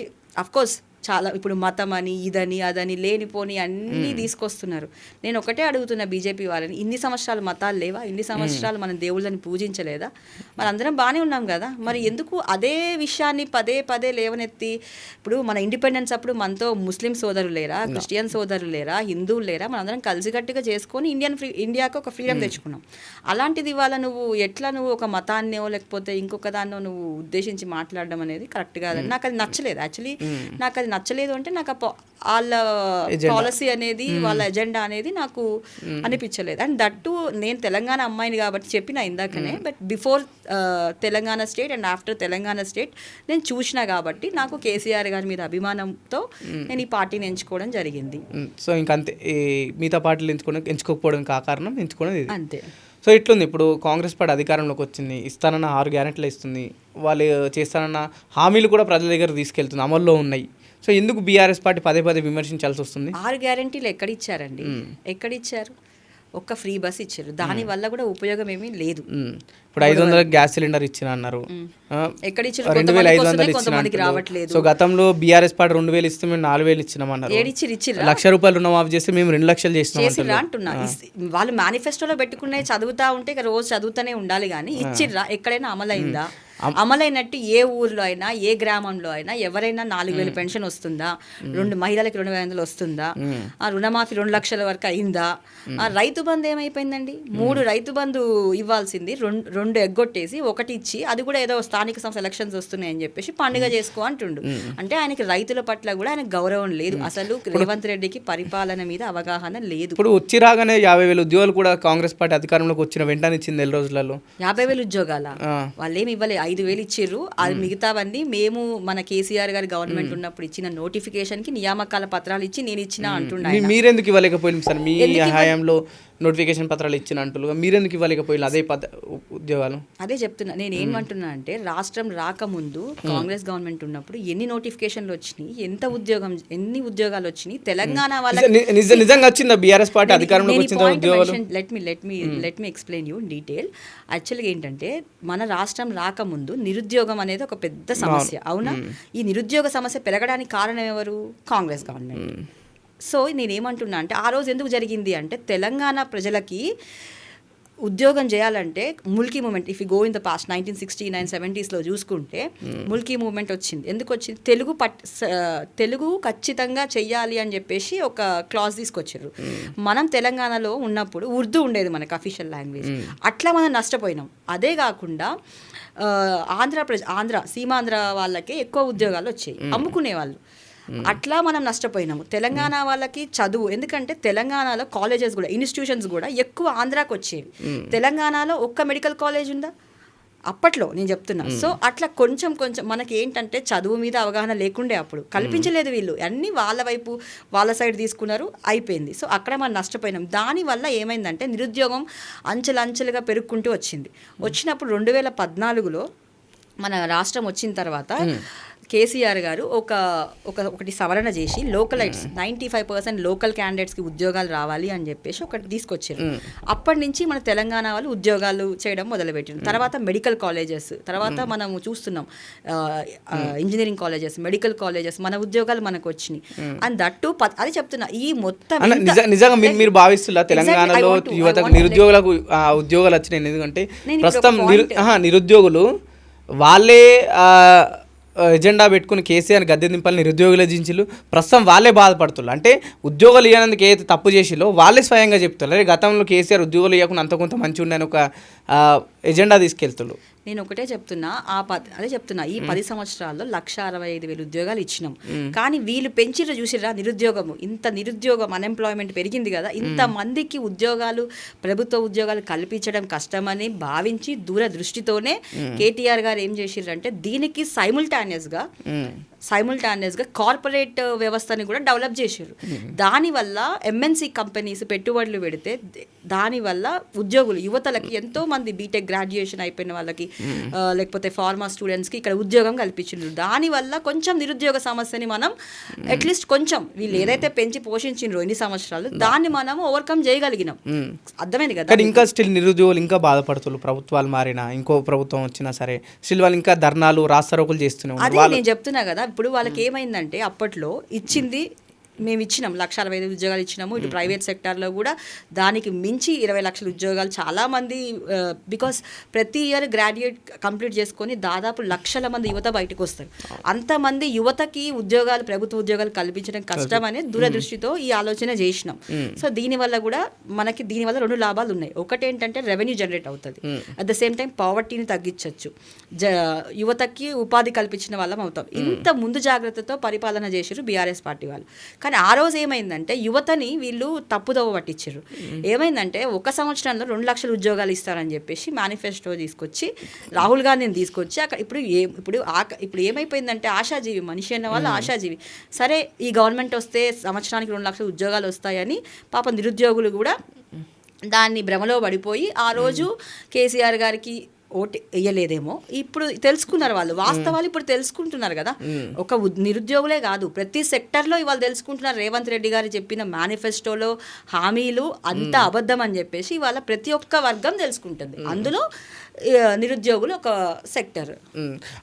అఫ్కోర్స్ చాలా ఇప్పుడు మతం అని ఇదని అదని లేనిపోని అన్నీ తీసుకొస్తున్నారు. నేను ఒకటే అడుగుతున్నా బీజేపీ వాళ్ళని, ఇన్ని సంవత్సరాలు మతాలు లేవా? ఇన్ని సంవత్సరాలు మనం దేవుళ్ళని పూజించలేదా? మరి అందరం బాగానే ఉన్నాం కదా, మరి ఎందుకు అదే విషయాన్ని పదే పదే లేవనెత్తి? ఇప్పుడు మన ఇండిపెండెన్స్ అప్పుడు మనతో ముస్లిం సోదరులు లేరా, క్రిస్టియన్ సోదరులు లేరా, హిందువులు లేరా? మనందరం కలిసికట్టుగా చేసుకొని ఇండియాకి ఒక ఫ్రీడమ్ తెచ్చుకున్నాం. అలాంటిది ఇవాళ నువ్వు ఎట్లా నువ్వు ఒక మతాన్నో లేకపోతే ఇంకొక దాన్నో నువ్వు ఉద్దేశించి మాట్లాడడం అనేది కరెక్ట్ కాదని నాకు అది నచ్చలేదు. యాక్చువల్లీ నాకు అది నచ్చలేదు అంటే నాకు వాళ్ళ పాలసీ అనేది వాళ్ళ ఎజెండా అనేది నాకు అనిపించలేదు. అండ్ దట్టు నేను తెలంగాణ అమ్మాయిని కాబట్టి చెప్పిన ఇందాకనే, but before Telangana state and after Telangana state నేను చూసినా కాబట్టి నాకు కేసీఆర్ గారి మీద అభిమానంతో నేను ఈ పార్టీని ఎంచుకోవడం జరిగింది. సో ఇంకంతే, ఈ మిగతా పార్టీలు ఎంచుకోకపోవడం కారణం ఎంచుకోవడం ఇది అంతే. సో ఇట్లుంది. ఇప్పుడు కాంగ్రెస్ పార్టీ అధికారంలోకి వచ్చింది, ఇస్తానన్న 6 గ్యారెంటీలు ఇస్తుంది, వాళ్ళు చేస్తానన్న హామీలు కూడా ప్రజల దగ్గర తీసుకెళ్తుంది, అమల్లో ఉన్నాయి. సో ఎందుకు బీఆర్ఎస్ పార్టీ పదే పదే విమర్శించాల్సి వస్తుంది? 6 గ్యారెంటీలు ఎక్కడిచ్చారండి? ఎక్కడిచ్చారు? ఒక్క ఫ్రీ బస్ ఇచ్చారు, దాని వల్ల కూడా ఉపయోగం ఏమీ లేదు. ఇప్పుడు 500 గ్యాస్ సిలిండర్ ఇచ్చిన అన్నారు, 2500 ఇచ్చిన. సో గతంలో బీఆర్ఎస్ పార్టీ 2000 ఇస్తే మేము 4000 ఇచ్చినామన్నారు. ₹1,00,000 రుణమాఫీ చేస్తే మేము 2 లక్షలు చేసినాం అంటున్నా. వాళ్ళు మేనిఫెస్టోలో పెట్టుకునే చదువుతా ఉంటే ఇక రోజు చదువుతూనే ఉండాలి, కానీ ఇచ్చిర్రా? ఎక్కడైనా అమలైందా? అమలైనట్టు ఏ ఊర్లో అయినా ఏ గ్రామంలో అయినా ఎవరైనా 4,000 పెన్షన్ వస్తుందా? 2 మహిళలకు 2,500 వస్తుందా? ఆ రుణమాఫీ 2 లక్షల వరకు అయిందా? ఆ రైతు బంధు ఏమైపోయిందండి? 3 రైతు బంధు ఇవ్వాల్సింది 2 ఎగ్గొట్టేసి 1 ఇచ్చి, అది కూడా ఏదో స్థానిక సంస్థ ఎలక్షన్స్ వస్తున్నాయని చెప్పేసి పండుగ చేసుకో అంటుండు. అంటే ఆయనకి రైతుల పట్ల కూడా ఆయనకు గౌరవం లేదు. అసలు రేవంత్ రెడ్డికి పరిపాలన మీద అవగాహన లేదు. ఇప్పుడు వచ్చి రాగానే 50,000 ఉద్యోగాలు కూడా కాంగ్రెస్ పార్టీ అధికారంలోకి వచ్చిన వెంటనే ఇచ్చింది. 2 రోజులలో 50,000 ఉద్యోగాల వాళ్ళేమి ఇవ్వలేదు, 5,000 ఇచ్చిర్రు. అది మిగతావన్నీ మేము మన కేసీఆర్ గారి గవర్నమెంట్ ఉన్నప్పుడు ఇచ్చిన నోటిఫికేషన్ కి నియామకాల పత్రాలు ఇచ్చి నేను ఇచ్చిన అంటున్నాను. మీరెందుకు ఇవ్వలేకపోయింది సార్? మీ హయాంలో నోటిఫికేషన్ పత్రాలు ఇచ్చిన అంటున్నారు, మీరెందుకు ఇవ్వలేకపోయింది అదే ఉద్యోగాలు? అదే చెప్తున్నా. నేను ఏమంటున్నా అంటే, రాష్ట్రం రాకముందు కాంగ్రెస్ గవర్నమెంట్ ఉన్నప్పుడు ఎన్ని నోటిఫికేషన్లు వచ్చినాయి, ఎన్ని ఉద్యోగాలు వచ్చినాయి తెలంగాణ వాళ్ళకి? నిజంగా వచ్చిందా బీఆర్ఎస్ పార్టీ అధికారంలోకి వచ్చిన ఉద్యోగాలు? Let me explain you in detail. యాక్చువల్గా ఏంటంటే, మన రాష్ట్రం రాకముందు నిరుద్యోగం అనేది ఒక పెద్ద సమస్య, అవునా? ఈ నిరుద్యోగ సమస్య పెరగడానికి కారణం ఎవరు? కాంగ్రెస్ గవర్నమెంట్. సో నేనేమంటున్నా అంటే, ఆ రోజు ఎందుకు జరిగింది అంటే, తెలంగాణ ప్రజలకి ఉద్యోగం చేయాలంటే Mulki movement, if you go in the past 1969-70s చూసుకుంటే ముల్కీ మూమెంట్ వచ్చింది. ఎందుకు వచ్చింది? తెలుగు ఖచ్చితంగా చెయ్యాలి అని చెప్పేసి ఒక క్లాజ్ తీసుకొచ్చారు. మనం తెలంగాణలో ఉన్నప్పుడు ఉర్దూ ఉండేది మనకు అఫీషియల్ లాంగ్వేజ్, అట్లా మనం నష్టపోయినాం. అదే కాకుండా సీమాంధ్ర వాళ్ళకే ఎక్కువ ఉద్యోగాలు వచ్చాయి, అమ్ముకునేవాళ్ళు. అట్లా మనం నష్టపోయినాము. తెలంగాణ వాళ్ళకి చదువు, ఎందుకంటే తెలంగాణలో కాలేజెస్ కూడా, ఇన్స్టిట్యూషన్స్ కూడా ఎక్కువ ఆంధ్రాకి వచ్చేవి. తెలంగాణలో ఒక్క మెడికల్ కాలేజ్ ఉందా అప్పట్లో? నేను చెప్తున్నా. సో అట్లా కొంచెం మనకి ఏంటంటే చదువు మీద అవగాహన లేకుండే, అప్పుడు కల్పించలేదు వీళ్ళు, అన్నీ వాళ్ళ సైడ్ తీసుకున్నారు, అయిపోయింది. సో అక్కడ మనం నష్టపోయినాం. దానివల్ల ఏమైందంటే నిరుద్యోగం అంచెలంచెలుగా పెరుగుకుంటూ వచ్చినప్పుడు 2014లో మన రాష్ట్రం వచ్చిన తర్వాత కేసీఆర్ గారు ఒకటి సవరణ చేసి లోకలైట్స్ 95% లోకల్ క్యాండిడేట్స్కి ఉద్యోగాలు రావాలి అని చెప్పేసి ఒకటి తీసుకొచ్చారు. అప్పటి నుంచి మన తెలంగాణ వాళ్ళు ఉద్యోగాలు చేయడం మొదలుపెట్టారు. తర్వాత మెడికల్ కాలేజెస్, తర్వాత మనము చూస్తున్నాం ఇంజనీరింగ్ కాలేజెస్, మెడికల్ కాలేజెస్, మన ఉద్యోగాలు మనకు వచ్చినాయి. అండ్ దట్టు అది చెప్తున్నా, ఈ మొత్తం నిజంగా మీరు భావిస్తున్నా తెలంగాణలో యువతకు నిరుద్యోగులకు ఉద్యోగాలు వచ్చినాయి? ఎందుకంటే ప్రస్తుతం నిరుద్యోగులు వాళ్ళే ఎజెండా పెట్టుకుని కేసీఆర్ గద్దె దింపాలని నిరుద్యోగుల జించులు ప్రస్తుతం వాళ్ళే బాధపడుతున్నారు. అంటే ఉద్యోగాలు ఇవ్వనందుకు ఏదైతే తప్పు చేసిలో వాళ్ళే స్వయంగా చెప్తున్నారు, గతంలో కేసీఆర్ ఉద్యోగాలు ఇవ్వకుండా అంత కొంత మంచి ఉండని ఒక ఎజెండా తీసుకెళ్తున్నారు. నేను ఒకటే చెప్తున్నా, అదే చెప్తున్నా, ఈ 10 సంవత్సరాల్లో 1,65,000 ఉద్యోగాలు ఇచ్చినాం. కానీ వీళ్ళు పెంచిర్రు చూసిర్రా నిరుద్యోగము, ఇంత నిరుద్యోగం అన్ఎంప్లాయ్మెంట్ పెరిగింది కదా, ఇంతమందికి ఉద్యోగాలు, ప్రభుత్వ ఉద్యోగాలు కల్పించడం కష్టమని భావించి దూరదృష్టితోనే కేటీఆర్ గారు ఏం చేసిర్రంటే, దీనికి సైముల్టానియస్గా సైముల్టానియస్గా కార్పొరేట్ వ్యవస్థని కూడా డెవలప్ చేశారు. దానివల్ల ఎంఎన్సి కంపెనీస్ పెట్టుబడులు పెడితే దానివల్ల ఉద్యోగులు యువతలకి ఎంతో మంది బీటెక్ గ్రాడ్యుయేషన్ అయిపోయిన వాళ్ళకి లేకపోతే ఫార్మా స్టూడెంట్స్కి ఇక్కడ ఉద్యోగం కల్పించిండ్రు. దానివల్ల కొంచెం నిరుద్యోగ సమస్యని మనం అట్లీస్ట్ కొంచెం వీళ్ళు ఏదైతే పెంచి పోషించిండ్రో ఇన్ని సంవత్సరాలు దాన్ని మనం ఓవర్కమ్ చేయగలిగినాం. అర్థమైంది కదా. కానీ ఇంకా స్టిల్ నిరుద్యోగులు ఇంకా బాధపడుతున్నారు. ప్రభుత్వాలు మారినా ఇంకో ప్రభుత్వం వచ్చినా సరే స్టిల్ వాళ్ళు ఇంకా ధర్నాలు రాస్తారోకులు చేస్తూనే అదే నేను చెప్తున్నా కదా. ఇప్పుడు వాళ్ళకి ఏమైందంటే అప్పట్లో ఇచ్చింది మేము ఇచ్చినాం 1,60,000 ఉద్యోగాలు ఇచ్చినాము. ఇటు ప్రైవేట్ సెక్టార్లో కూడా దానికి మించి 20 లక్షల ఉద్యోగాలు చాలామంది బికాస్ ప్రతి ఇయర్ గ్రాడ్యుయేట్ కంప్లీట్ చేసుకొని దాదాపు లక్షల మంది యువత బయటకు వస్తారు. అంతమంది యువతకి ఉద్యోగాలు ప్రభుత్వ ఉద్యోగాలు కల్పించడం కష్టమనే దూరదృష్టితో ఈ ఆలోచన చేసినాం. సో దీనివల్ల కూడా మనకి దీనివల్ల 2 లాభాలు ఉన్నాయి. ఒకటి ఏంటంటే రెవెన్యూ జనరేట్ అవుతుంది, అట్ ద సేమ్ టైం పావర్టీని తగ్గించవచ్చు, యువతకి ఉపాధి కల్పించిన వాళ్ళం అవుతాం. ఇంత ముందు జాగ్రత్తతో పరిపాలన చేశారు బీఆర్ఎస్ పార్టీ వాళ్ళు. కానీ ఆ రోజు ఏమైందంటే యువతని వీళ్ళు తప్పుదోవ పట్టించారు. ఏమైందంటే 1 సంవత్సరంలో 2 లక్షల ఉద్యోగాలు ఇస్తారని చెప్పేసి మేనిఫెస్టో తీసుకొచ్చి రాహుల్ గాంధీని తీసుకొచ్చి అక్కడ ఇప్పుడు ఏమైపోయిందంటే ఆశాజీవి మనిషి అన్న వాళ్ళు ఆశాజీవి. సరే ఈ గవర్నమెంట్ వస్తే సంవత్సరానికి 2 లక్షల ఉద్యోగాలు వస్తాయని పాపం నిరుద్యోగులు కూడా దాన్ని భ్రమలో పడిపోయి ఆ రోజు కేసీఆర్ గారికి ఓటు వేయలేదేమో. ఇప్పుడు తెలుసుకున్నారు వాళ్ళు వాస్తవాలు, ఇప్పుడు తెలుసుకుంటున్నారు కదా. ఒక నిరుద్యోగులే కాదు ప్రతి సెక్టర్లో ఇవాళ తెలుసుకుంటున్నారు. రేవంత్ రెడ్డి గారు చెప్పిన మేనిఫెస్టోలో హామీలు అంత అబద్ధం అని చెప్పేసి ఇవాళ ప్రతి ఒక్క వర్గం తెలుసుకుంటుంది. అందులో నిరుద్యోగులు ఒక సెక్టర్.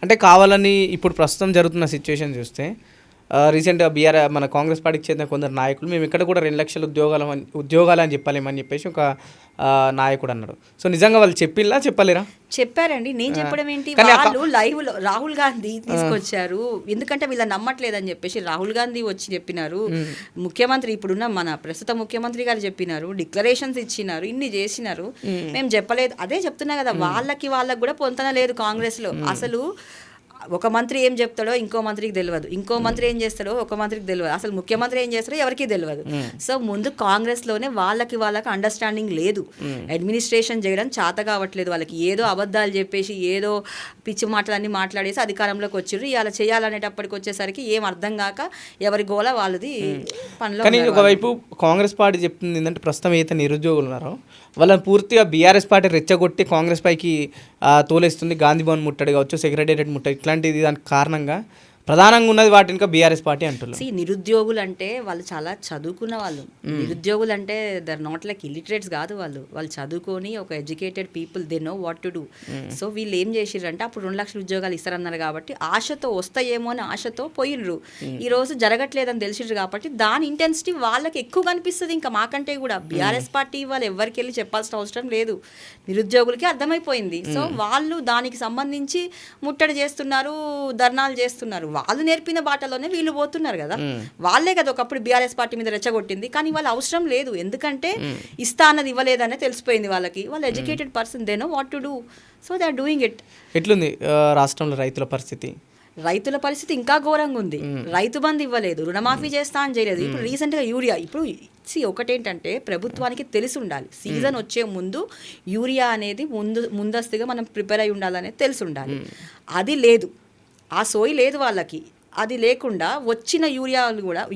అంటే కావాలని ఇప్పుడు ప్రస్తుతం జరుగుతున్న సిచ్యువేషన్ చూస్తే రీసెంట్గా మన కాంగ్రెస్ పార్టీకి చెందిన కొందరు నాయకులు మేము ఇక్కడ కూడా 2 లక్షల ఉద్యోగాలు అని చెప్పలేమని చెప్పేసి ఒక నాయకుడు అన్నాడు. సో నిజంగా వాళ్ళు చెప్పలేరా? చెప్పారండి. నేను చెప్పడం ఏంటి, వాళ్ళు లైవ్ లో రాహుల్ గాంధీ తీసుకొచ్చారు. ఎందుకంటే వీళ్ళ నమ్మట్లేదని చెప్పేసి రాహుల్ గాంధీ వచ్చి చెప్పినారు. ముఖ్యమంత్రి ఇప్పుడున్న మన ప్రస్తుత ముఖ్యమంత్రి గారు చెప్పినారు, డిక్లరేషన్స్ ఇచ్చినారు, ఇన్ని చేసినారు. మేము చెప్పలేదు. అదే చెప్తున్నా కదా, వాళ్ళకి కూడా పొంతన లేదు కాంగ్రెస్ లో. అసలు ఒక మంత్రి ఏం చెప్తాడో ఇంకో మంత్రికి తెలియదు, ఇంకో మంత్రి ఏం చేస్తాడో ఒక మంత్రికి తెలియదు, అసలు ముఖ్యమంత్రి ఏం చేస్తాడో ఎవరికి తెలియదు. సో ముందు కాంగ్రెస్లోనే వాళ్ళకి అండర్స్టాండింగ్ లేదు. అడ్మినిస్ట్రేషన్ చేయడం చేత కావట్లేదు వాళ్ళకి. ఏదో అబద్ధాలు చెప్పేసి ఏదో పిచ్చి మాటలన్నీ మాట్లాడేసి అధికారంలోకి వచ్చారు. ఇలా చేయాలనేటప్పటికి వచ్చేసరికి ఏం అర్థం కాక ఎవరి గోల వాళ్ళది పనిలో. కానీ ఒకవైపు కాంగ్రెస్ పార్టీ చెప్తుంది ఏంటంటే ప్రస్తుతం అయితే నిరుద్యోగులు ఉన్నారో వాళ్ళని పూర్తిగా బీఆర్ఎస్ పార్టీ రెచ్చగొట్టి కాంగ్రెస్ పైకి తోలేస్తుంది. గాంధీ భవన్ ముట్టడి కావచ్చు, సెక్రటేరియట్ ముట్టడి, ఇట్లాంటిది దానికి కారణంగా ప్రధానంగా ఉన్నది వాటి ఇంకా బీఆర్ఎస్ పార్టీ అంటున్నారు. నిరుద్యోగులు అంటే వాళ్ళు చాలా చదువుకున్న వాళ్ళు. నిరుద్యోగులు అంటే దర్ నాట్ లైక్ ఇలిటరేట్స్ కాదు, వాళ్ళు చదువుకొని ఒక educated people, they know what to do. So వీళ్ళు ఏం చేసిర్రంటే అప్పుడు 2 లక్షల ఉద్యోగాలు ఇస్తారన్నారు కాబట్టి ఆశతో వస్తాయేమో అని ఆశతో పోయినరు. ఈ రోజు జరగట్లేదని తెలిసిర్రు కాబట్టి దాని ఇంటెన్సిటీ వాళ్ళకి ఎక్కువ కనిపిస్తుంది ఇంకా మాకంటే కూడా. బీఆర్ఎస్ పార్టీ వాళ్ళు ఎవరికి వెళ్ళి చెప్పాల్సిన అవసరం లేదు, నిరుద్యోగులకి అర్థమైపోయింది. సో వాళ్ళు దానికి సంబంధించి ముట్టడి చేస్తున్నారు, ధర్నాలు చేస్తున్నారు. వాళ్ళు నేర్పిన బాటలోనే వీళ్ళు పోతున్నారు కదా. వాళ్ళే కదా ఒకప్పుడు బీఆర్ఎస్ పార్టీ మీద రెచ్చగొట్టింది. కానీ వాళ్ళు అవసరం లేదు, ఎందుకంటే ఇస్తా అన్నది ఇవ్వలేదనే తెలిసిపోయింది వాళ్ళకి. వాళ్ళు educated person, they know what to do, so they are doing it. ఎట్లుంది రాష్ట్రంలో రైతుల పరిస్థితి? రైతుల పరిస్థితి ఇంకా ఘోరంగా ఉంది. రైతు బంధు ఇవ్వలేదు, రుణమాఫీ చేస్తా అని చేయలేదు. ఇప్పుడు రీసెంట్గా యూరియా, ఇప్పుడు ఒకటేంటంటే ప్రభుత్వానికి తెలిసి ఉండాలి, సీజన్ వచ్చే ముందు యూరియా అనేది ముందస్తుగా మనం ప్రిపేర్ అయి ఉండాలనేది తెలిసి ఉండాలి. అది లేదు, ఆ సోయి లేదు వాళ్ళకి. అది లేకుండా వచ్చిన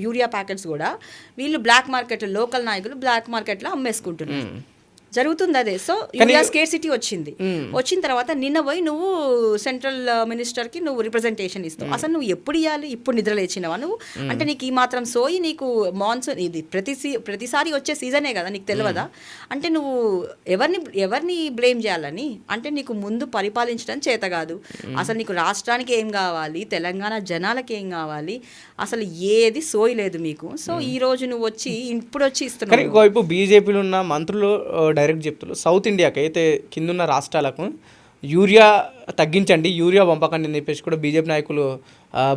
యూరియా ప్యాకెట్స్ కూడా వీళ్ళు బ్లాక్ మార్కెట్లో, లోకల్ నాయకులు బ్లాక్ మార్కెట్లో అమ్మేసుకుంటున్నారు. జరుగుతుంది అదే. సో యూరియా స్కేర్సిటీ వచ్చిన తర్వాత నిన్న పోయి నువ్వు సెంట్రల్ మినిస్టర్కి నువ్వు రిప్రజెంటేషన్ ఇస్తావు. అసలు నువ్వు ఎప్పుడు ఇవ్వాలి? ఇప్పుడు నిద్ర లేచినవా నువ్వు? అంటే నీకు ఈ మాత్రం సోయి, నీకు మాన్సూన్ ఇది ప్రతిసారి వచ్చే సీజనే కదా, నీకు తెలియదా? అంటే నువ్వు ఎవరిని బ్లేమ్ చేయాలని? అంటే నీకు ముందు పరిపాలించడం చేత కాదు. అసలు నీకు రాష్ట్రానికి ఏం కావాలి, తెలంగాణ జనాలకి ఏం కావాలి, అసలు ఏది సోయి లేదు మీకు. సో ఈ రోజు నువ్వు ఇప్పుడు వచ్చి ఇస్తున్నావు. ఇంకోవైపు బీజేపీలో ఉన్న మంత్రులు డైరెక్ట్ చెప్తున్నారు సౌత్ ఇండియాకి అయితే కిందున్న రాష్ట్రాలకు యూరియా తగ్గించండి, యూరియా పంపకండి అని చెప్పేసి కూడా బీజేపీ నాయకులు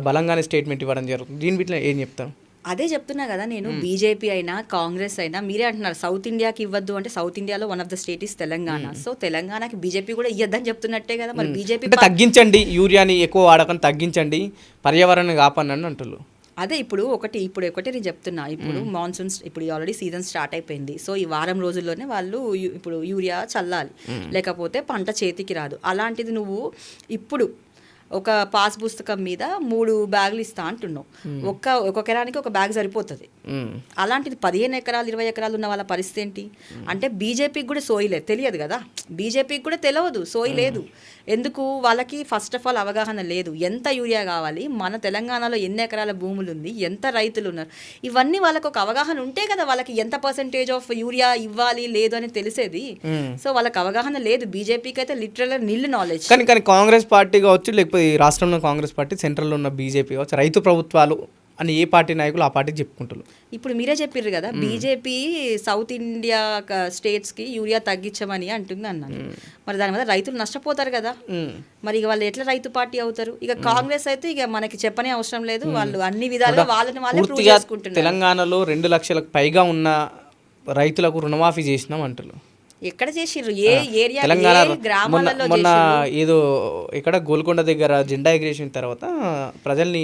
బలంగానే స్టేట్మెంట్ ఇవ్వడం జరుగుతుంది. దీని వీటిలో ఏం చెప్తాను? అదే చెప్తున్నా కదా నేను, బీజేపీ అయినా కాంగ్రెస్ అయినా మీరే అంటున్నారు సౌత్ ఇండియాకి ఇవ్వద్దు అంటే, సౌత్ ఇండియాలో one of the state is Telangana. So తెలంగాణకి బీజేపీ కూడా ఇవ్వద్దని చెప్తున్నట్టే కదా. మరి బీజేపీ తగ్గించండి, యూరియాని ఎక్కువ వాడకం తగ్గించండి, పర్యావరణాన్ని కాపాడండి అంటున్నారు. అదే ఇప్పుడు ఒకటి నేను చెప్తున్నా, ఇప్పుడు మాన్సూన్ ఇప్పుడు ఆల్రెడీ సీజన్ స్టార్ట్ అయిపోయింది. సో ఈ వారం రోజుల్లోనే వాళ్ళు ఇప్పుడు యూరియా చల్లాలి, లేకపోతే పంట చేతికి రాదు. అలాంటిది నువ్వు ఇప్పుడు ఒక పాస్ పుస్తకం మీద 3 బ్యాగులు ఇస్తా అంటున్నావు. ఒక ఎకరానికి ఒక బ్యాగ్ సరిపోతుంది. అలాంటిది 15 ఎకరాలు 20 ఎకరాలు ఉన్న వాళ్ళ పరిస్థితి ఏంటి అంటే బీజేపీకి కూడా సోయి లేదు, తెలియదు కదా, బీజేపీకి కూడా తెలియదు, సోయి లేదు. ఎందుకు? వాళ్ళకి ఫస్ట్ ఆఫ్ ఆల్ అవగాహన లేదు. ఎంత యూరియా కావాలి, మన తెలంగాణలో ఎన్ని ఎకరాల భూములు ఉంది, ఎంత రైతులు ఉన్నారు, ఇవన్నీ వాళ్ళకి ఒక అవగాహన ఉంటే కదా వాళ్ళకి ఎంత పర్సెంటేజ్ ఆఫ్ యూరియా ఇవ్వాలి లేదు అని తెలిసేది. సో వాళ్ళకి అవగాహన లేదు. బీజేపీకి అయితే లిటరల్ నిల్ నాలెడ్జ్. కానీ కాంగ్రెస్ పార్టీ కావచ్చు, లేకపోతే ఈ రాష్ట్రంలో కాంగ్రెస్ పార్టీ, సెంట్రల్లో ఉన్న బీజేపీ కావచ్చు, రైతు ప్రభుత్వాలు అని ఏ పార్టీ నాయకులు ఆ పార్టీకి చెప్పుకుంటున్నారు. ఇప్పుడు మీరే చెప్పారు కదా, బీజేపీ సౌత్ ఇండియా స్టేట్స్కి యూరియా తగ్గించమని అంటుంది అన్నాను. మరి దాని వల్ల రైతులు నష్టపోతారు కదా. మరి ఇక వాళ్ళు ఎట్లా రైతు పార్టీ అవుతారు? ఇక కాంగ్రెస్ అయితే ఇక మనకి చెప్పనే అవసరం లేదు, వాళ్ళు అన్ని విధాలుగా వాళ్ళని వాళ్ళే ప్రూవ్ చేసుకుంటున్నారు. తెలంగాణలో 2 లక్షలకు పైగా ఉన్న రైతులకు రుణమాఫీ చేసినాం అంటున్నారు. ఎక్కడ చేసిర్రు? ఏ ఏరియా, తెలంగాణ గ్రామాలలో మొన్న ఏదో ఇక్కడ గోల్కొండ దగ్గర జెండా ఎగిరేసిన తర్వాత ప్రజల్ని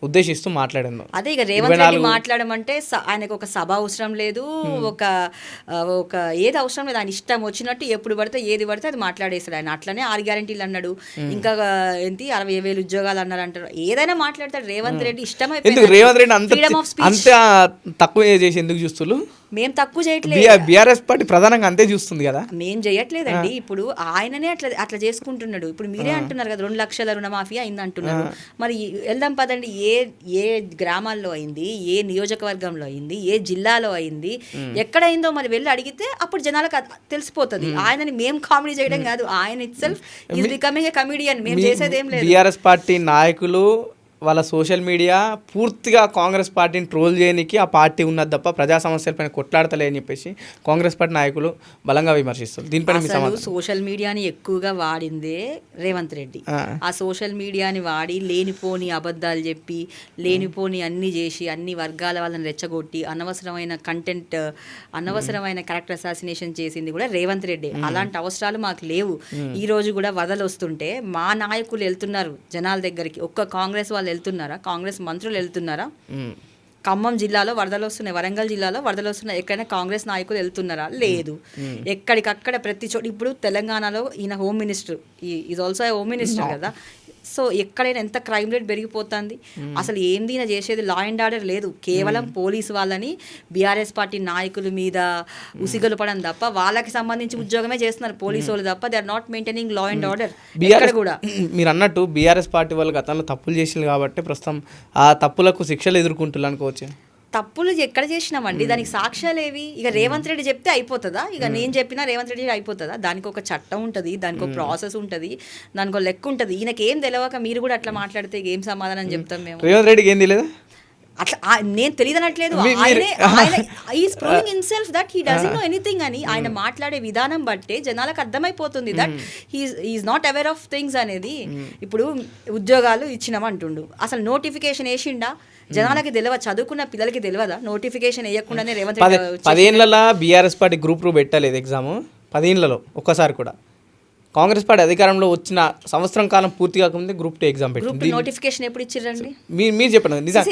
ఉద్దేశిస్తూ మాట్లాడాను. అదే ఇక రేవంత్ రెడ్డి మాట్లాడమంటే ఆయనకు ఒక సభ అవసరం లేదు, ఒక ఏది అవసరం లేదు. ఆయన ఇష్టం వచ్చినట్టు ఎప్పుడు పడితే ఏది పడితే అది మాట్లాడేస్తాడు ఆయన. అట్లనే 6 గ్యారెంటీలు అన్నాడు, ఇంకా ఏంటి 60,000 ఉద్యోగాలు అన్నారు అంటారు. ఏదైనా మాట్లాడతాడు రేవంత్ రెడ్డి. ఇష్టం అయిపోయింది. రేవంత్ రెడ్డి అంత తక్కువ చేసి ఎందుకు చూస్తున్నారు? మేము తక్కువ చేయట్లేదు. బీఆర్ఎస్ పార్టీ ప్రధానంగా అంతే చూస్తుంది కదా. మేము చేయట్లేదండి. ఇప్పుడు ఆయననే అట్లా చేసుకుంటున్నాడు. ఇప్పుడు మీరే అంటున్నారు కదా 2 లక్షల రుణమాఫీ అయింది అంటున్నారు. మరి వెళ్దాం పదండి. ఏ గ్రామాల్లో అయింది, ఏ నియోజకవర్గంలో అయింది, ఏ జిల్లాలో అయింది, ఎక్కడైందో మరి వెళ్ళి అడిగితే అప్పుడు జనాలకు తెలిసిపోతుంది. ఆయనని మేము కామెడీ చేయడం కాదు, ఆయన it self is becoming a comedian. మేము చేసేది ఏం లేదు. బీఆర్ఎస్ పార్టీ నాయకులు వాళ్ళ సోషల్ మీడియా పూర్తిగా కాంగ్రెస్ పార్టీని ట్రోల్ చేయడానికి ఆ పార్టీ ఉన్నది తప్ప ప్రజా సమస్యలపైన కొట్లాడతలే అని చెప్పేసి కాంగ్రెస్ పార్టీ నాయకులు బలంగా విమర్శిస్తారు. దీనిపైన మీ సమాధానం? సోషల్ మీడియాని ఎక్కువగా వాడిందే రేవంత్ రెడ్డి. ఆ సోషల్ మీడియాని వాడి లేనిపోని అబద్ధాలు చెప్పి, లేనిపోని అన్ని చేసి, అన్ని వర్గాల వాళ్ళని రెచ్చగొట్టి, అనవసరమైన కంటెంట్, అనవసరమైన క్యారెక్టర్ అసాసినేషన్ చేసింది కూడా రేవంత్ రెడ్డి. అలాంటి అవసరాలు మాకు లేవు. ఈ రోజు కూడా వరదలు వస్తుంటే మా నాయకులు వెళ్తున్నారు జనాల దగ్గరికి. ఒక్క కాంగ్రెస్ వాళ్ళు వెళ్తున్నారా? కాంగ్రెస్ మంత్రులు వెళ్తున్నారా? ఖమ్మం జిల్లాలో వరదలు వస్తున్నాయి, వరంగల్ జిల్లాలో వరదలు వస్తున్నాయి, ఎక్కడైనా కాంగ్రెస్ నాయకులు వెళ్తున్నారా? లేదు. ఎక్కడికక్కడ ప్రతి చోట. ఇప్పుడు తెలంగాణలో ఈయన home minister, is also home minister కదా. సో ఎక్కడైనా ఎంత క్రైమ్ రేట్ పెరిగిపోతుంది. అసలు ఏంది ఈయన చేసేది? లా అండ్ ఆర్డర్ లేదు. కేవలం పోలీసు వాళ్ళని బీఆర్ఎస్ పార్టీ నాయకుల మీద ఉసిగొలపడం తప్ప, వాళ్ళకి సంబంధించి ఉద్యోగమే చేస్తున్నారు పోలీసు వాళ్ళు తప్ప. They are not maintaining law and order ఎక్కడ కూడా. మీరు అన్నట్టు బీఆర్ఎస్ పార్టీ వాళ్ళు గతంలో తప్పులు చేసింది కాబట్టి ప్రస్తుతం ఆ తప్పులకు శిక్షలు ఎదుర్కొంటున్నారు అనుకోవచ్చు. తప్పులు ఎక్కడ చేసినామండి? దానికి సాక్ష్యాలు ఏవి? ఇక రేవంత్ రెడ్డి చెప్తే అయిపోతుందా? ఇక నేను చెప్పినా రేవంత్ రెడ్డి అయిపోతుందా? దానికి ఒక చట్టం ఉంటుంది, దానికి ఒక ప్రాసెస్ ఉంటుంది, దానికి ఒక లెక్క ఉంటుంది. ఈయనకి ఏం తెలియక మీరు కూడా అట్లా మాట్లాడితే ఏం సమాధానం చెప్తాం మేము? రేవంత్ రెడ్డికి ఏం తెలియదు. అట్లా నేను తెలియదనట్లేదు. Is proving himself that he doesn't know anything అని. ఆయన మాట్లాడే విధానం బట్టే జనాలకు అర్థమైపోతుంది that he is not aware of things అనేది. ఇప్పుడు ఉద్యోగాలు ఇచ్చినామంటుండు, అసలు నోటిఫికేషన్ వేసిండా? జనాలకి తెలియదు, చదువుకున్న పిల్లలకి తెలియదా? నోటిఫికేషన్ వేయకుండానే రేవంత్ 10 ఏళ్లలో బీఆర్ఎస్ పార్టీ గ్రూప్ 2 పెట్టలేదు ఎగ్జామ్. 10 ఏళ్లలో ఒక్కసారి కూడా. కాంగ్రెస్ పార్టీ అధికారంలో వచ్చిన సంవత్సరం కాలం పూర్తి కాకముందే గ్రూప్ 2 ఎగ్జామ్ పెట్టింది. నోటిఫికేషన్ ఎప్పుడు ఇచ్చిరండి? మీరు చెప్పండి. నిజం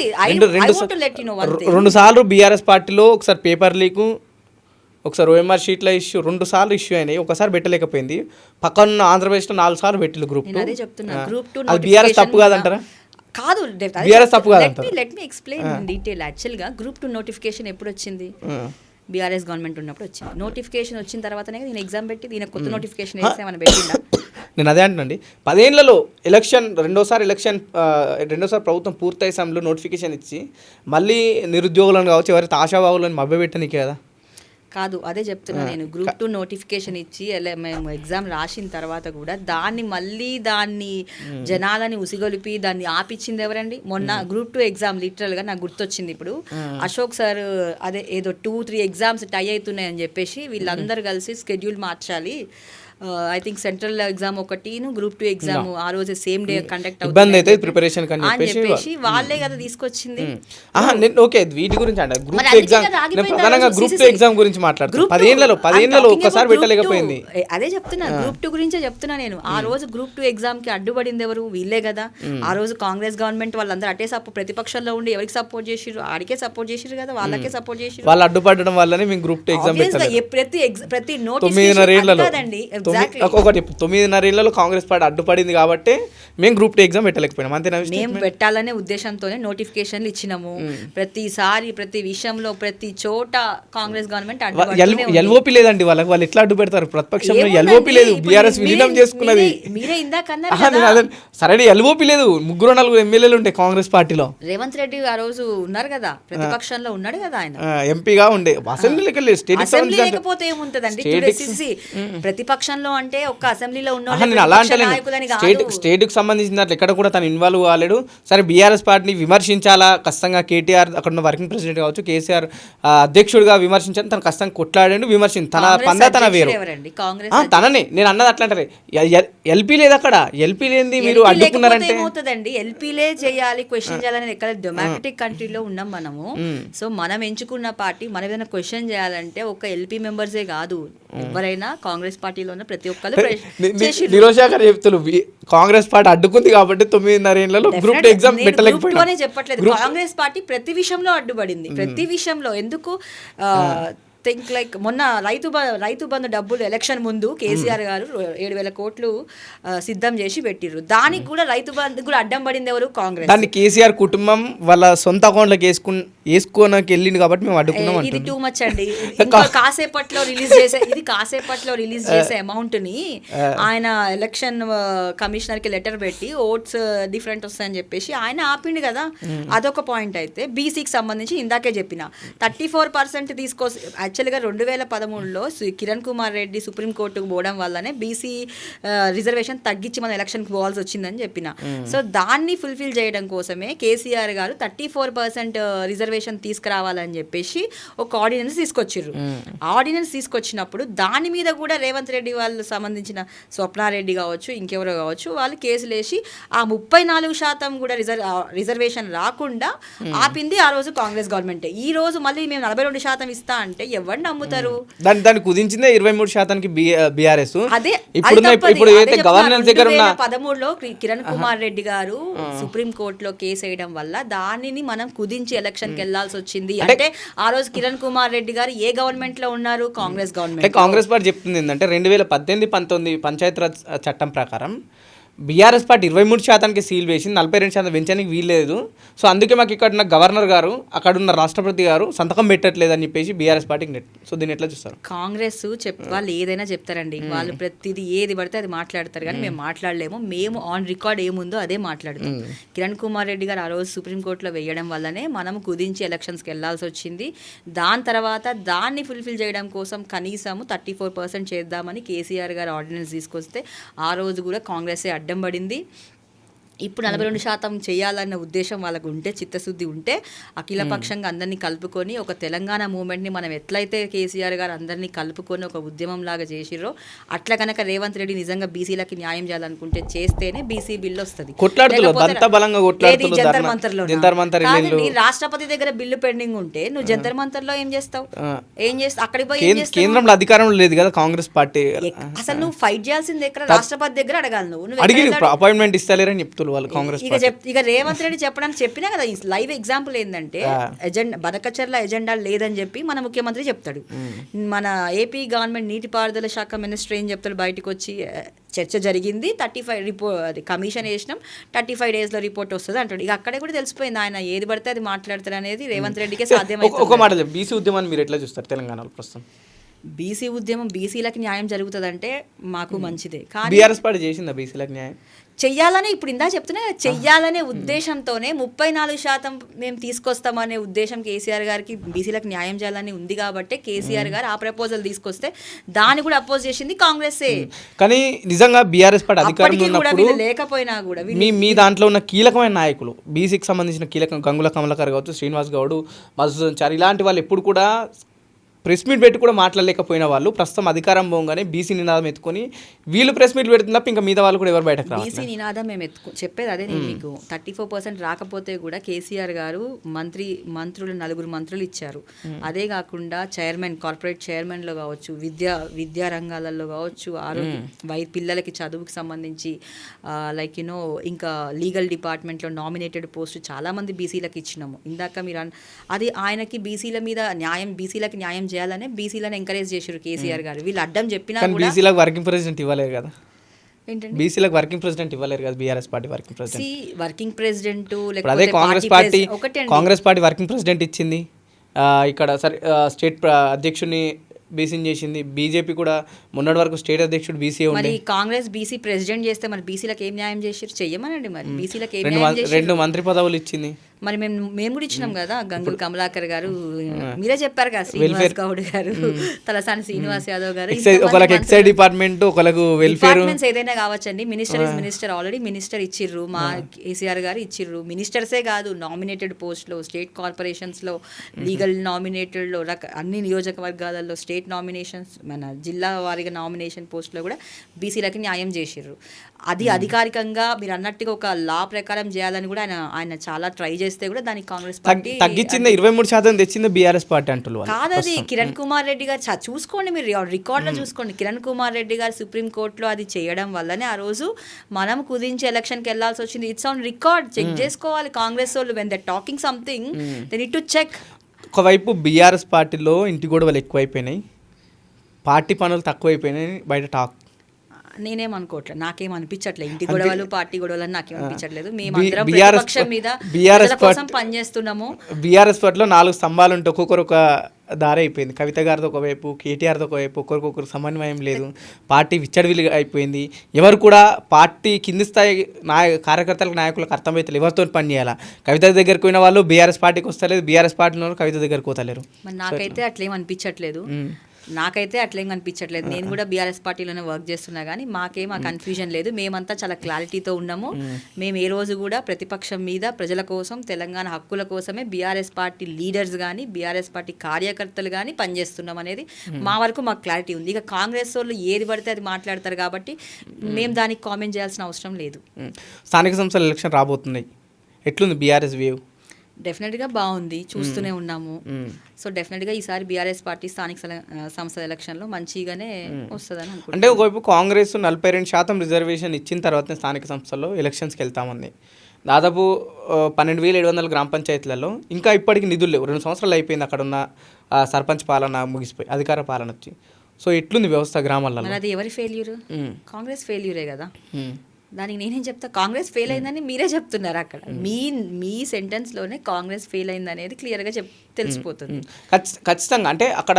2 సార్లు బీఆర్ఎస్ పార్టీలో ఒకసారి పేపర్ లీకు, ఒకసారి ఓఎంఆర్ షీట్ల ఇష్యూ, 2 సార్లు ఇష్యూ అయినాయి. ఒకసారి పెట్టలేకపోయింది. పక్కన ఆంధ్రప్రదేశ్లో 4 సార్లు పెట్టిల్లు గ్రూప్ 2. అదే చెప్తున్నా, గ్రూప్ 2 అది బీఆర్ఎస్ తప్పు కాదంటారా? కాదు, let me explain in detail. యాక్చువల్గా గ్రూప్ 2 నోటిఫికేషన్ ఎప్పుడు వచ్చింది? బీఆర్ఎస్ గవర్నమెంట్ ఉన్నప్పుడు వచ్చింది. నోటిఫికేషన్ వచ్చిన తర్వాతనే నేను ఎగ్జామ్ పెట్టి దీని కొత్త నోటిఫికేషన్ వేసేమని పెట్టిందా? నేను అదే అంటున్నాండి. 10 ఏళ్లలో రెండోసారి ప్రభుత్వం పూర్తయ్యే సమయంలో నోటిఫికేషన్ ఇచ్చి మళ్ళీ నిరుద్యోగులను కావచ్చు, ఎవరైతే ఆశావాహులను మభ్యపెట్టనీకే కదా. కాదు, అదే చెప్తున్నా నేను. గ్రూప్ 2 నోటిఫికేషన్ ఇచ్చి మేము ఎగ్జామ్ రాసిన తర్వాత కూడా దాన్ని జనాలని ఉసిగొలిపి దాన్ని ఆపిచ్చింది ఎవరండి? మొన్న గ్రూప్ 2 ఎగ్జామ్ లిటరల్గా నాకు గుర్తొచ్చింది. ఇప్పుడు అశోక్ సార్ అదే ఏదో 2-3 ఎగ్జామ్స్ టై అవుతున్నాయని చెప్పేసి వీళ్ళందరూ కలిసి స్కెడ్యూల్ మార్చాలి. ఐ థింక్ సెంట్రల్ ఎగ్జామ్ ఒకటి, గ్రూప్ 2 ఎగ్జామ్ ఆ రోజు సేమ్ డే కండక్ట్ అవుతుంది ప్రిపరేషన్ అని చెప్పేసి వాళ్ళే కదా తీసుకొచ్చింది. ఓకే, వీటి గురించి అంటే గ్రూప్ 2 ఎగ్జామ్, ప్రధానంగా గ్రూప్ 2 ఎగ్జామ్ గురించి మాట్లాడుతున్నాను. 10 ఏళ్లలో ఒక్కసారి పెట్టలేకపోయింది. అదే చెప్తున్నా, గ్రూప్ 2 గురించే చెప్తున్నా నేను. ఆ రోజు గ్రూప్ 2 ఎగ్జామ్ కి అడ్డుపడింది ఎవరు? వీళ్ళే కదా. ఆ రోజు కాంగ్రెస్ గవర్నమెంట్ వాళ్ళందరూ అటే ప్రతిపక్షంలో ఉండి ఎవరికి సపోర్ట్ చేసిరు? ఆడికే సపోర్ట్ చేసిరు కదా, వాళ్ళకే సపోర్ట్ చేసిరు. వాళ్ళు అడ్డుపడడం వల్లనే మేము గ్రూప్ 2 ఎగ్జామ్ ప్రతి నోటిఫికేషన్ Exactly. ఒకటి 9.5 ఏళ్లలో కాంగ్రెస్ పార్టీ అడ్డుపడింది కాబట్టి మేము గ్రూప్ 2 ఎగ్జామ్ పెట్టలేకపోయినాం అంతేనా మేము పెట్టాలనే ఉద్దేశంతోనే నోటిఫికేషన్లు ఇచ్చినాము. ప్రతిసారి ప్రతి విషయంలో ప్రతి చోట కాంగ్రెస్ గవర్నమెంట్ ఎల్ఓపి లేదండి వాళ్ళకి, వాళ్ళు ఎట్లా అడ్డు పెడతారు? ప్రతిపక్షంలో ఎల్ఓపి లేదు, బీఆర్ఎస్ విలీనం చేసుకున్నది. మీరే ఇందాక సరే ఎల్ఓపి లేదు, 3-4 ఎమ్మెల్యేలు ఉంటాయి కాంగ్రెస్ పార్టీలో. రేవంత్ రెడ్డి ఆ రోజు ఉన్నారు కదా, ప్రతిపక్షంలో ఉన్నాడు కదా ఆయన, ఎంపీగా ఉండే. అసెంబ్లీకి వెళ్ళి అసెంబ్లీ లేకపోతే ఏముంటదండి? ప్రతిపక్షంలో అంటే ఒక్క అసెంబ్లీలో ఉన్న స్టేట్ కి సంబంధించిన దాంట్లో ఎక్కడ కూడా తను ఇన్వాల్వ్ కాలేడు. సరే బీఆర్ఎస్ పార్టీని విమర్శించాలా ఖచ్చితంగా, కేటీఆర్ అక్కడ ఉన్న వర్కింగ్ ప్రెసిడెంట్ కావచ్చు, కేసీఆర్ అధ్యక్షుడిగా విమర్శించాలని తను ఖచ్చితంగా కొట్లాడాడు, తన పందా తన వేరు. తననే నేను అన్నది అట్లా అంటారు. ఎల్పీ లేదు అక్కడ, ఎల్పీ లేని మీరు అడ్డుకున్నారంటే ఏమవుతుందండి? ఎల్పీలే చేయాలి, క్వశ్చన్ చేయాలని ఎక్కడ డెమోక్రటిక్ కంట్రీలో ఉన్నాం మనము. సో మనం ఎంచుకున్న పార్టీ మనం ఏదైనా క్వశ్చన్ చేయాలంటే ఒక ఎల్పీ మెంబర్సే కాదు, ఎవరైనా కాంగ్రెస్ పార్టీలో ఉన్న ప్రతి ఒక్కరు నిరోషాకర్ చెప్తున్నారు కాంగ్రెస్ పార్టీ అడ్డుకుంది కాబట్టి 9.5 ఏళ్లలో గ్రూప్ 2 ఎగ్జామ్ పెట్టలేకపోయినా. చెప్పట్లేదు, కాంగ్రెస్ పార్టీ ప్రతి విషయంలో అడ్డుపడింది, ప్రతి విషయంలో. ఎందుకు థింక్ లైక్ మొన్న రైతు బంధు డబ్బులు ఎలక్షన్ ముందు కేసీఆర్ గారు 7,000 కోట్లు సిద్ధం చేసి పెట్టిర్రు. దానికి కూడా రైతు బంధు కూడా అడ్డం పడింది ఎవరు? కాంగ్రెస్. దాన్ని కేసీఆర్ కుటుంబం వాళ్ళ సొంత అకౌంట్లోకి వేసుకోనకి వెళ్ళింది కాబట్టి మేము అడ్డుకున్నాం. ఇది టూ మచ్ అండి. కాసేపట్లో రిలీజ్ చేసే అమౌంట్ ని ఆయన ఎలక్షన్ కమిషనర్ కి లెటర్ పెట్టి ఓట్స్ డిఫరెంట్ వస్తాయని చెప్పేసి ఆయన ఆపిండు కదా, అదొక పాయింట్. అయితే బీసీకి సంబంధించి ఇందాకే చెప్పిన 34% తీసుకో. యాక్చువల్గా 2013లో కిరణ్ కుమార్ రెడ్డి సుప్రీంకోర్టుకు పోవడం వల్లనే బీసీ రిజర్వేషన్ తగ్గించి మన ఎలక్షన్కి పోవాల్సి వచ్చిందని చెప్పిన. సో దాన్ని ఫుల్ఫిల్ చేయడం కోసమే కేసీఆర్ గారు 34% రిజర్వేషన్ తీసుకురావాలని చెప్పేసి ఒక ఆర్డినెన్స్ తీసుకొచ్చిర్రు. ఆర్డినెన్స్ తీసుకొచ్చినప్పుడు దాని మీద కూడా రేవంత్ రెడ్డి వాళ్ళు సంబంధించిన స్వప్నారెడ్డి కావచ్చు, ఇంకెవరో కావచ్చు, వాళ్ళు కేసులు వేసి ఆ 34% కూడా రిజర్వేషన్ రాకుండా ఆపింది ఆ రోజు కాంగ్రెస్ గవర్నమెంట్. ఈ రోజు మళ్ళీ మేము 42% ఇస్తా అంటే ఎవరు నమ్ముతారు? దాన్ని కుదించిందే 23% బీఆర్ఎస్. అదే ఇప్పుడు గవర్నెన్స్ దగ్గర 2013లో కిరణ్ కుమార్ రెడ్డి గారు సుప్రీం కోర్టులో కేసు వేయడం వల్ల దానిని మనం కుదించి ఎలక్షన్ కి వెళ్లాల్సి వచ్చింది. అంటే ఆ రోజు కిరణ్ కుమార్ రెడ్డి గారు ఏ గవర్నమెంట్ లో ఉన్నారు? కాంగ్రెస్ గవర్నమెంట్. కాంగ్రెస్ పార్టీ చెప్తుంది ఏంటంటే 2018-19 పంచాయతీరాజ్ చట్టం ప్రకారం బీఆర్ఎస్ పార్టీ 23%కి సీల్ వేసి 42% పెంచడానికి వీల్లేదు. సో అందుకే మాకు ఇక్కడ ఉన్న గవర్నర్ గారు, అక్కడ ఉన్న రాష్ట్రపతి గారు సంతకం పెట్టట్లేదు అని చెప్పేసి బీఆర్ఎస్ పార్టీకి నెట్. సో దీన్ని ఎట్లా చూస్తారు? కాంగ్రెస్ వాళ్ళు ఏదైనా చెప్తారండి, వాళ్ళు ప్రతిదీ ఏది పడితే అది మాట్లాడతారు, కానీ మేము మాట్లాడలేము. మేము ఆన్ రికార్డ్ ఏముందో అదే మాట్లాడతాం. కిరణ్ కుమార్ రెడ్డి గారు ఆ రోజు సుప్రీంకోర్టులో వేయడం వల్లనే మనం కుదించి ఎలక్షన్స్కి వెళ్లాల్సి వచ్చింది. దాని తర్వాత దాన్ని ఫుల్ఫిల్ చేయడం కోసం కనీసం 34% చేద్దామని కేసీఆర్ గారు ఆర్డినెన్స్ తీసుకొస్తే ఆ రోజు కూడా కాంగ్రెసే అడ్డం పడింది. ఇప్పుడు 42% చేయాలన్న ఉద్దేశం వాళ్ళకు ఉంటే, చిత్తశుద్ధి ఉంటే, అఖిలపక్షంగా అందరినీ కలుపుకొని ఒక తెలంగాణ మూవ్మెంట్ని మనం ఎట్లయితే కేసీఆర్ గారు అందరినీ కలుపుకొని ఒక ఉద్యమం లాగా చేసిర్రో అట్లా కనుక రేవంత్ రెడ్డి నిజంగా బీసీలకి న్యాయం చేయాలనుకుంటే చేస్తేనే బీసీ బిల్లు వస్తుంది. రాష్ట్రపతి దగ్గర బిల్లు పెండింగ్ ఉంటే నువ్వు జంతర్ మంతర్లో ఏం చేస్తావు? అక్కడికి పోయి కేంద్రంలో అధికారంలో లేదు కదా కాంగ్రెస్ పార్టీ. అసలు నువ్వు ఫైట్ చేయాల్సింది ఎక్కడ? రాష్ట్రపతి దగ్గర అడగాలి. నువ్వు అపాయింట్మెంట్ ఇస్తలేరని చెప్తారు కాంగ్రెస్. ఇక రేవంత్ రెడ్డి చెప్పడానికి చెప్పినా కదా, లైవ్ ఎగ్జాంపుల్ ఏంటంటే బనకచర్ల ఎజెండా లేదని చెప్పి మన ముఖ్యమంత్రి చెప్తాడు. మన ఏపీ గవర్నమెంట్ నీటిపారుదల శాఖ మినిస్టర్ ఏం చెప్తాడు? బయటకు వచ్చి చర్చ జరిగింది, 35 రిపోర్ట్ కమిషన్ వేసినాం, 35 డేస్లో రిపోర్ట్ వస్తుంది అంటాడు. ఇక అక్కడే కూడా తెలిసిపోయింది ఆయన ఏది పడితే అది మాట్లాడతారు అనేది రేవంత్ రెడ్డికే సాధ్యమైంది. ఒక మాట, బీసీ ఉద్యమాన్ని మీరు ఎట్లా చూస్తారు తెలంగాణలో ప్రస్తుతం? బీసీ ఉద్యమం బీసీలకు న్యాయం జరుగుతుందంటే మాకు మంచిదే, కానీ బీఆర్ఎస్ పార్టీ చేసిందా బీసీలకు న్యాయం? చెయ్యాలని ఇప్పుడు ఇందా చెప్తున్నా, చెయ్యాలనే ఉద్దేశంతోనే 34% మేము తీసుకొస్తామనే ఉద్దేశం కేసీఆర్ గారికి బీసీలకు న్యాయం చేయాలని ఉంది కాబట్టి కేసీఆర్ గారు ఆ ప్రపోజల్ తీసుకొస్తే దాన్ని కూడా అపోజ్ చేసింది కాంగ్రెసే. కానీ నిజంగా బీఆర్ఎస్ పార్టీ అధికారంలో ఉన్నప్పుడు లేకపోయినా కూడా మీ దాంట్లో ఉన్న కీలకమైన నాయకులు, బీసీకి సంబంధించిన కీలక గంగుల కమలాకర్ కావచ్చు, శ్రీనివాస్ గౌడ్, మధుసూదన్ చారి, ఇలాంటి వాళ్ళు ఎప్పుడు కూడా ప్రెస్ మీట్ పెట్టి కూడా మాట్లాడలేకపోయిన వాళ్ళు ప్రస్తుతం అధికారం పోగానే బీసీ నినాదం ఎత్తుకొని వీళ్ళు ప్రెస్ మీట్ పెడుతున్నా ఇంకా మిగతా వాళ్ళు కూడా ఎవరు బయటకు రావాలి. బీసీ నినాదం మేము చెప్పేది అదే. నేను మీకు 34% రాకపోతే కూడా కేసీఆర్ గారు మంత్రులు 4 మంత్రులు ఇచ్చారు. అదే కాకుండా కార్పొరేట్ చైర్మన్లో కావచ్చు, విద్యా రంగాలలో కావచ్చు, ఆరోగ్య పిల్లలకి చదువుకి సంబంధించి ఇంకా లీగల్ డిపార్ట్మెంట్లో నామినేటెడ్ పోస్టు చాలామంది బీసీలకు ఇచ్చినాము. ఇందాక మీరు అది ఆయనకి బీసీలకు న్యాయం చేయాలని బీసీలను ఎంకరేజ్ చేశారు కేసీఆర్ గారు. వీళ్ళు అడ్డం చెప్పినా కానీ కూడా బీసీలకు వర్కింగ్ ప్రెసిడెంట్ ఇవ్వలేరు కదా, ఏంటంటే బీసీలకు వర్కింగ్ ప్రెసిడెంట్ ఇవ్వలేరు కదా BRS party working president. Working president ఇప్పుడు అదే Congress party Congress party working president ఇచ్చింది, ఇక్కడ సరే స్టేట్ అధ్యక్షుడిని బీసీని చేసింది. బీజేపీ కూడా మొన్నటి వరకు స్టేట్ అధ్యక్షుడు బీసీ మరి ఉండే. కాంగ్రెస్ బీసీ ప్రెసిడెంట్ చేస్తే మరి బీసీలకు ఏం న్యాయం చేశారు? చెయ్యమనండి మరి బీసీలకు ఏం న్యాయం చేశారు? 2 మంత్రి పదవులు ఇచ్చింది. మరి మేము కూడా ఇచ్చినాం కదా. గంగుల కమలాకర్ గారు మీరే చెప్పారు కదా, శ్రీనివాస్ గౌడ్ గారు, తలసాని శ్రీనివాస్ యాదవ్ గారు, ఒకళ్ళకి ఎక్సైజ్ డిపార్ట్మెంట్, ఒకళ్ళకు వెల్ఫేర్, డిపార్ట్మెంట్స్ ఏదైనా కావచ్చండి. Minister is minister, already minister ఇచ్చిర్రు, మా కేసీఆర్ గారు ఇచ్చిర్రు. మినిస్టర్సే కాదు, నామినేటెడ్ పోస్ట్లో, స్టేట్ కార్పొరేషన్స్లో, లీగల్ నామినేటెడ్లో, అన్ని నియోజకవర్గాలలో స్టేట్ నామినేషన్స్, మన జిల్లా వారిగా నామినేషన్ పోస్ట్లో కూడా బీసీలకి న్యాయం చేసిర్రు. అది అధికారికంగా మీరు అన్నట్టుగా ఒక లా ప్రకారం చేయాలని కూడా ఆయన చాలా ట్రై చేస్తే కూడా దానికి కాంగ్రెస్ పార్టీ తగ్గించింది. 23% తెచ్చింది బీఆర్ఎస్ పార్టీ అంటున్నారు. కాదది కిరణ్ కుమార్ రెడ్డి గారు చూసుకోండి, మీరు రికార్డులో చూసుకోండి. కిరణ్ కుమార్ రెడ్డి గారు సుప్రీంకోర్టులో అది చేయడం వల్లనే ఆ రోజు మనం కుదించి ఎలక్షన్కి వెళ్లాల్సి వచ్చింది. ఇట్స్ ఆన్ రికార్డ్, చెక్ చేసుకోవాలి కాంగ్రెస్ వాళ్ళు. When they talking something they need to check. ఒకవైపు బీఆర్ఎస్ పార్టీలో ఇంటి గొడవలు ఎక్కువైపోయినాయి, పార్టీ పనులు తక్కువైపోయినాయి బయట టాక్. నేనేం అనుకోవట్లేదు, నాకేం అనిపించట్లేదు ఇంటి గొడవలు పార్టీ గొడవలు అని నాకేం అనిపించట్లేదు. మేమందరం ప్రతిపక్షం మీద ప్రజల కోసం పనిచేస్తున్నాము. బీఆర్ఎస్ పార్టీలో 4 స్తంభాలు ఉంటే ఒక్కొక్కరు ఒక దారి అయిపోయింది. కవిత గారితో ఒకవైపు, కేటీఆర్తో ఒకవైపు, ఒకరికొకరు సమన్వయం లేదు, పార్టీ విచ్చడివిలి అయిపోయింది. ఎవరు కూడా పార్టీ కింది స్థాయి కార్యకర్తలకు, నాయకులకు అర్థమవుతలేదు ఎవరితో పని చేయాలా. కవిత దగ్గరికి పోయిన వాళ్ళు బీఆర్ఎస్ పార్టీకి వస్తలేదు, బీఆర్ఎస్ పార్టీలో కవిత దగ్గరికి పోతలేరు. మరి నాకైతే అట్లేం అనిపించట్లేదు, నేను కూడా బీఆర్ఎస్ పార్టీలోనే వర్క్ చేస్తున్నా కానీ మాకేం ఆ కన్ఫ్యూజన్ లేదు. మేమంతా చాలా క్లారిటీతో ఉన్నాము. మేము ఏ రోజు కూడా ప్రతిపక్షం మీద ప్రజల కోసం, తెలంగాణ హక్కుల కోసమే బీఆర్ఎస్ పార్టీ లీడర్స్ కానీ, బీఆర్ఎస్ పార్టీ కార్యకర్తలు కానీ పనిచేస్తున్నాం అనేది మా వరకు మాకు క్లారిటీ ఉంది. ఇక కాంగ్రెస్ వాళ్ళు ఏది పడితే అది మాట్లాడతారు కాబట్టి మేము దానికి కామెంట్ చేయాల్సిన అవసరం లేదు. స్థానిక సంస్థల ఎలక్షన్ రాబోతున్నాయి, ఎట్లుంది బీఆర్ఎస్ వేవ్? డెఫినెట్గా బాగుంది, చూస్తూనే ఉన్నాము. సో డెఫినెట్గా ఈసారి బీఆర్ఎస్ పార్టీ స్థానిక సంస్థల ఎలక్షన్లో మంచిగానే వస్తుందని అనుకుంటున్నాను. అంటే ఒకవైపు కాంగ్రెస్ 42% రిజర్వేషన్ ఇచ్చిన తర్వాతనే స్థానిక సంస్థల్లో ఎలక్షన్స్కి వెళ్తామంది. దాదాపు 12,700 గ్రామ పంచాయతీలలో ఇంకా ఇప్పటికి నిధులు లేవు. 2 సంవత్సరాలు అయిపోయింది అక్కడ ఉన్న సర్పంచ్ పాలన ముగిసిపోయి అధికార పాలన వచ్చి. సో ఎట్లుంది వ్యవస్థ గ్రామాలలో? అది ఎవరి ఫెయిల్యూర్? కాంగ్రెస్ ఫెయిల్యూరే కదా. దానికి నేనేం చెప్తా, కాంగ్రెస్ ఫెయిల్ అయిందని మీరే చెప్తున్నారు. అక్కడ మీ సెంటెన్స్లోనే కాంగ్రెస్ ఫెయిల్ అయింది అనేది క్లియర్గా తెలిసిపోతుంది. ఖచ్చితంగా అంటే అక్కడ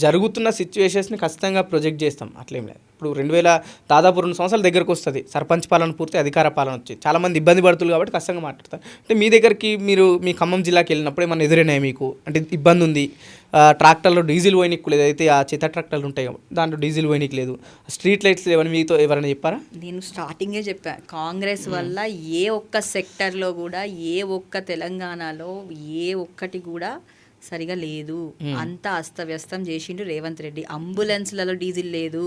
జరుగుతున్న సిచ్యువేషన్స్ని ఖచ్చితంగా ప్రొజెక్ట్ చేస్తాం, అట్లేం లేదు. ఇప్పుడు 2000 దాదాపు 2 సంవత్సరాల దగ్గరకు వస్తుంది సర్పంచ్ పాలన పూర్తి అధికార పాలన వచ్చి. చాలామంది ఇబ్బంది పడుతుంది కాబట్టి ఖచ్చితంగా మాట్లాడతారు. అంటే మీ దగ్గరికి మీ ఖమ్మం జిల్లాకి వెళ్ళినప్పుడు ఏమన్నా ఎదురైనాయి మీకు? అంటే ఇబ్బంది ఉంది, ట్రాక్టర్లో డీజిల్ పోయినీకి లేదు, అయితే ఆ చిత్త ట్రాక్టర్లు ఉంటాయి దాంట్లో డీజిల్ పోయినీకి లేదు, స్ట్రీట్ లైట్స్ లేవని మీతో ఎవరైనా చెప్పారా? నేను స్టార్టింగే చెప్పాను, కాంగ్రెస్ వల్ల ఏ ఒక్క సెక్టర్లో కూడా, ఏ ఒక్క తెలంగాణలో ఏ ఒక్కటి కూడా సరిగా లేదు. అంతా అస్తవ్యస్తం చేసిండు రేవంత్ రెడ్డి. అంబులెన్స్లలో డీజిల్ లేదు.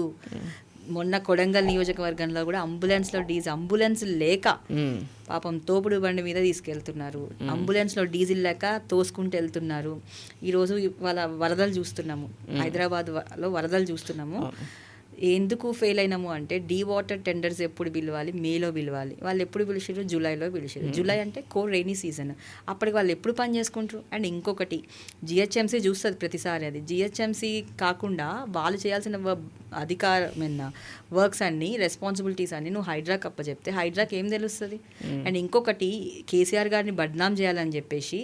మొన్న కొడంగల్ నియోజకవర్గంలో కూడా అంబులెన్స్ లేక పాపం తోపుడు బండి మీద తీసుకెళ్తున్నారు. అంబులెన్స్లో డీజిల్ లేక తోసుకుంటూ వెళ్తున్నారు. ఈరోజు వాళ్ళ వరదలు చూస్తున్నాము, హైదరాబాద్లో వరదలు చూస్తున్నాము. ఎందుకు ఫెయిల్ అయినాము అంటే వాటర్ టెండర్స్ ఎప్పుడు పిలవాలి? మేలో పిలవాలి. వాళ్ళు ఎప్పుడు పిలిచారు? జూలైలో పిలిచారు. జూలై అంటే కోర్ రైనీ సీజన్, అప్పటికి వాళ్ళు ఎప్పుడు పని చేసుకుంటారు? అండ్ ఇంకొకటి, జిహెచ్ఎంసీ చూస్తుంది ప్రతిసారి. అది జిహెచ్ఎంసీ కాకుండా వాళ్ళు చేయాల్సిన వర్క్స్ అన్ని, రెస్పాన్సిబిలిటీస్ అన్ని నువ్వు హైడ్రాకి అప్పచెప్తే హైడ్రాకి ఏం తెలుస్తుంది? అండ్ ఇంకొకటి, కేసీఆర్ గారిని బద్నాం చేయాలని చెప్పేసి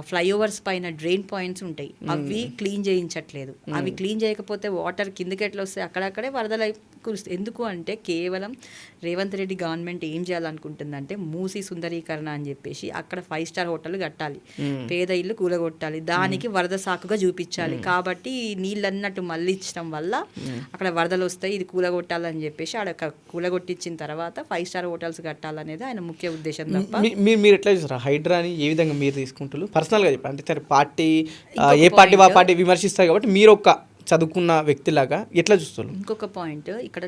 ఫ్లైఓవర్స్ పైన డ్రైన్ పాయింట్స్ ఉంటాయి, అవి క్లీన్ చేయించట్లేదు. అవి క్లీన్ చేయకపోతే వాటర్ కిందకి ఎట్లా వస్తాయి? అక్కడక్కడే వరదలు కురుస్తాయి. ఎందుకు అంటే కేవలం రేవంత్ రెడ్డి గవర్నమెంట్ ఏం చేయాలనుకుంటుందంటే మూసీ సుందరీకరణ అని చెప్పేసి అక్కడ 5 స్టార్ హోటల్ కట్టాలి, పేద ఇల్లు కూలగొట్టాలి, దానికి వరద సాకుగా చూపించాలి. కాబట్టి నీళ్ళన్నట్టు మళ్ళించడం వల్ల అక్కడ వరదలు వస్తాయి, ఇది కూలగొట్టాలని చెప్పేసి ఆడ కూలగొట్టించిన తర్వాత 5 స్టార్ హోటల్స్ కట్టాలనేది ఆయన ముఖ్య ఉద్దేశం తప్ప. మీరు ఎట్లా చూసారా హైడ్రాని? ఏ విధంగా మీరు తీసుకుంటారు పర్సనల్గా చెప్పండి. అంటే సరే పార్టీ ఏ పార్టీ ఆ పార్టీ విమర్శిస్తారు కాబట్టి మీరు ఒక చదువుకున్న వ్యక్తిలాగా ఎట్లా చూస్తారు? ఇంకొక పాయింట్, ఇక్కడ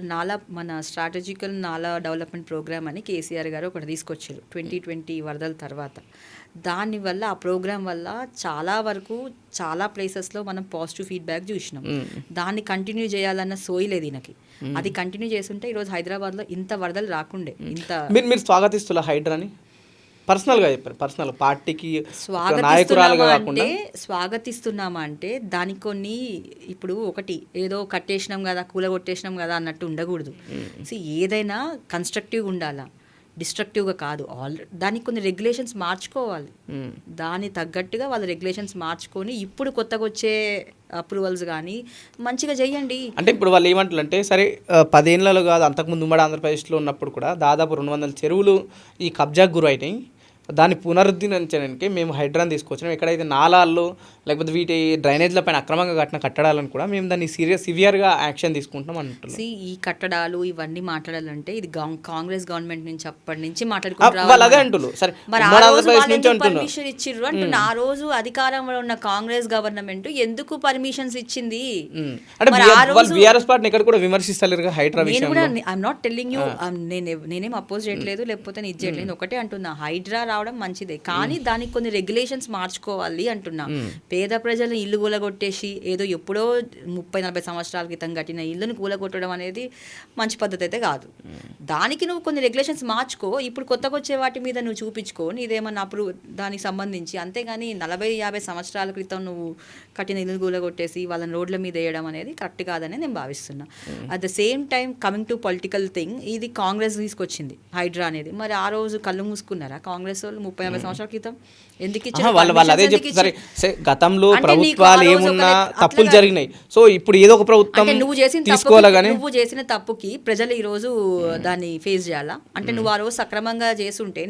మన స్ట్రాటజికల్ నాలా డెవలప్మెంట్ ప్రోగ్రామ్ అని కేసీఆర్ గారు ఒకటి తీసుకొచ్చారు 2020 వరదల తర్వాత. దానివల్ల ఆ ప్రోగ్రామ్ వల్ల చాలా వరకు చాలా ప్లేసెస్లో మనం పాజిటివ్ ఫీడ్బ్యాక్ చూసినాం. దాన్ని కంటిన్యూ చేయాలన్న సోయి లేదు ఈయనకి. అది కంటిన్యూ చేస్తుంటే ఈరోజు హైదరాబాద్లో ఇంత వరదలు రాకుండే. మీరు స్వాగతిస్తున్నా హైడ్రాని? పర్సనల్గా చెప్పారు, పర్సనల్ పార్టీకి ఒక నాయకురాలుగా కాకుండా స్వాగతిస్తున్నామా అంటే దానికి కొన్ని ఇప్పుడు ఒకటి ఏదో కట్టేసినాం కదా కూలగొట్టేసినాం కదా అన్నట్టు ఉండకూడదు. ఏదైనా కన్స్ట్రక్టివ్గా ఉండాలా, డిస్ట్రక్టివ్గా కాదు. దానికి కొన్ని రెగ్యులేషన్స్ మార్చుకోవాలి. దాని తగ్గట్టుగా వాళ్ళ రెగ్యులేషన్స్ మార్చుకొని ఇప్పుడు కొత్తగా వచ్చే అప్రూవల్స్ కానీ మంచిగా చేయండి. అంటే ఇప్పుడు వాళ్ళు ఏమంటారు అంటే సరే 10 ఏళ్ళలో కాదు, అంతకుముందు ఉమ్మడి ఆంధ్రప్రదేశ్లో ఉన్నప్పుడు కూడా దాదాపు 200 చెరువులు ఈ కబ్జాకు గురి అయినాయి. దాన్ని పునరుద్ధరించడానికి మేము హైడ్రాన్ తీసుకొచ్చినాం. ఎక్కడైతే నాలాల్లో లేకపోతే వీటి డ్రైనేజ్ల పైన అక్రమంగా కట్టిన కట్టడాలను కూడా మేము దాన్ని సివియర్గా యాక్షన్ తీసుకుంటాం అంటున్నాం. ఈ కట్టడాలు ఇవన్నీ మాట్లాడాలంటే ఇది కాంగ్రెస్ గవర్నమెంట్ నుంచి అప్పటి నుంచి వాళ్ళు అదే అంటున్నారు. సరే పర్మిషన్ ఇచ్చిర్రు అంటున్నా. ఆ రోజు అధికారంలో ఉన్న కాంగ్రెస్ గవర్నమెంట్ ఎందుకు పర్మిషన్స్ ఇచ్చింది? బీఆర్ఎస్ పార్టీని ఎక్కడ కూడా విమర్శిస్తలేరు హైడ్రా విషయంలో. ఐఎమ్ నాట్ టెల్లింగ్ యూ, నేనేం అపోజ్ చేయట్లేదు, లేకపోతే ఇది చేయట్లేదు. ఒకటే అంటున్నా, హైడ్రా రావడం మంచిదే, కానీ దానికి కొన్ని రెగ్యులేషన్స్ మార్చుకోవాలి అంటున్నా. పేద ప్రజలను ఇల్లు కూలగొట్టేసి ఏదో ఎప్పుడో 30-40 సంవత్సరాల క్రితం కట్టిన ఇల్లును కూలగొట్టడం అనేది మంచి పద్ధతి అయితే కాదు. దానికి నువ్వు కొన్ని రెగ్యులేషన్స్ మార్చుకో. ఇప్పుడు కొత్తగా వచ్చే వాటి మీద నువ్వు చూపించుకో నీదేమన్నా అప్పుడు దానికి సంబంధించి. అంతేగాని 40-50 సంవత్సరాల క్రితం నువ్వు కట్టిన ఇల్లు కూలగొట్టేసి వాళ్ళని రోడ్ల మీద వేయడం అనేది కరెక్ట్ కాదని నేను భావిస్తున్నా. At the same time coming to political thing, ఇది కాంగ్రెస్ తీసుకొచ్చింది హైడ్రా అనేది. మరి ఆ రోజు కళ్ళు మూసుకున్నారా కాంగ్రెస్ వాళ్ళు 30-50 సంవత్సరాల క్రితం? ఎందుకు ఇచ్చారు? వాళ్ళు అదే చెప్తారు. గతంలో ప్రభుత్వాలు ఏమున్నా తప్పులు జరిగినాయి, సో ఇప్పుడు ఏదో ఒక ప్రభుత్వం నువ్వు చేసిన తప్పుకి ప్రజలు ఈ రోజు దాన్ని ఫేస్ చేయాలా? అంటే నువ్వు ఆ రోజు సక్రమంగా చేస్తుంటే,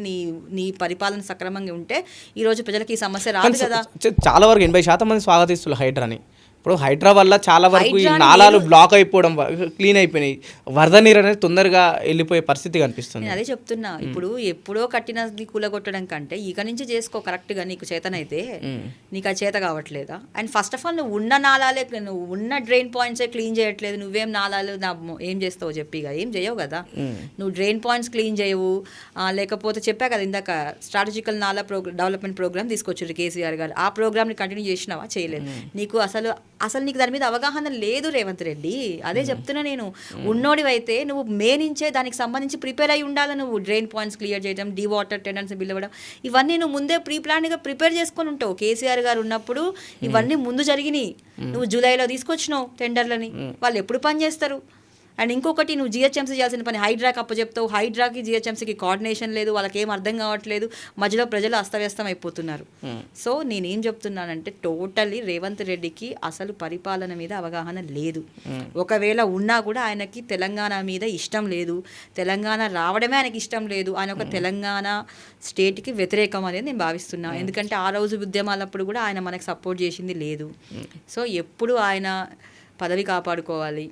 నీ పరిపాలన సక్రమంగా ఉంటే ఈ రోజు ప్రజలకి ఈ సమస్య రాదు కదా. చాలా వరకు 80% మంది స్వాగతిస్తున్నారు హైడ్రాని. ఇప్పుడు హైడ్రా వల్ల చాలా వరకు ఈ నాలాలు బ్లాక్ అయిపోవడం, క్లీన్ అయిపోయినాయి, వరద నీరు అనేది తొందరగా వెళ్ళిపోయే పరిస్థితి కనిపిస్తుంది. నేను అదే చెప్తున్నా, ఇప్పుడు ఎప్పుడో కట్టినది కూలగొట్టడం కంటే ఇక నుంచి చేసుకో కరెక్ట్గా. నీకు చేతనైతే నీకు ఆ చేత కావట్లేదా? అండ్ ఫస్ట్ ఆఫ్ ఆల్ నువ్వు ఉన్న నాలాలే, నువ్వు ఉన్న డ్రైన్ పాయింట్సే క్లీన్ చేయట్లేదు. నువ్వేం నాలాలు ఏం చేస్తావు చెప్పిగా? ఏం చేయవు కదా. నువ్వు డ్రైన్ పాయింట్స్ క్లీన్ చేయవు. లేకపోతే చెప్పా కదా ఇందాక, స్ట్రాటజికల్ నాలా డెవలప్మెంట్ ప్రోగ్రామ్ తీసుకొచ్చారు కేసీఆర్ గారు. ఆ ప్రోగ్రామ్ని కంటిన్యూ చేసినావా? చేయలేదు. నీకు అసలు నీకు దాని మీద అవగాహన లేదు రేవంత్ రెడ్డి. అదే చెప్తున్నా నేను. ఉన్నోడివైతే నువ్వు మే నుంచే దానికి సంబంధించి ప్రిపేర్ అయి ఉండాలి. నువ్వు డ్రైన్ పాయింట్స్ క్లియర్ చేయడం, డీ వాటర్ టెండర్స్ బిల్ ఇవ్వడం, ఇవన్నీ నువ్వు ముందే ప్లాన్గా ప్రిపేర్ చేసుకొని ఉంటావు. కేసీఆర్ గారు ఉన్నప్పుడు ఇవన్నీ ముందు జరిగినాయి. నువ్వు జూలైలో తీసుకొచ్చినావు టెండర్లని. వాళ్ళు ఎప్పుడు పని చేస్తారు? అండ్ ఇంకొకటి, నువ్వు జిహెచ్ఎంసీ చేయాల్సిన పని హైడ్రాకి అప్పచెప్తావు. హైడ్రాకి జిహెచ్ఎంసీకి కోఆర్డినేషన్ లేదు, వాళ్ళకి ఏం అర్థం కావట్లేదు. మధ్యలో ప్రజలు అస్తవ్యస్తం అయిపోతున్నారు. సో నేనేం చెప్తున్నానంటే, టోటల్లీ రేవంత్ రెడ్డికి అసలు పరిపాలన మీద అవగాహన లేదు. ఒకవేళ ఉన్నా కూడా ఆయనకి తెలంగాణ మీద ఇష్టం లేదు. తెలంగాణ రావడమే ఆయనకి ఇష్టం లేదు. ఆయన ఒక తెలంగాణ స్టేట్కి వ్యతిరేకం అనేది నేను భావిస్తున్నా. ఎందుకంటే ఆ రోజు ఉద్యమాలప్పుడు కూడా ఆయన మనకు సపోర్ట్ చేసింది లేదు. సో ఎప్పుడు ఆయన పదవి కాపాడుకోవాలి,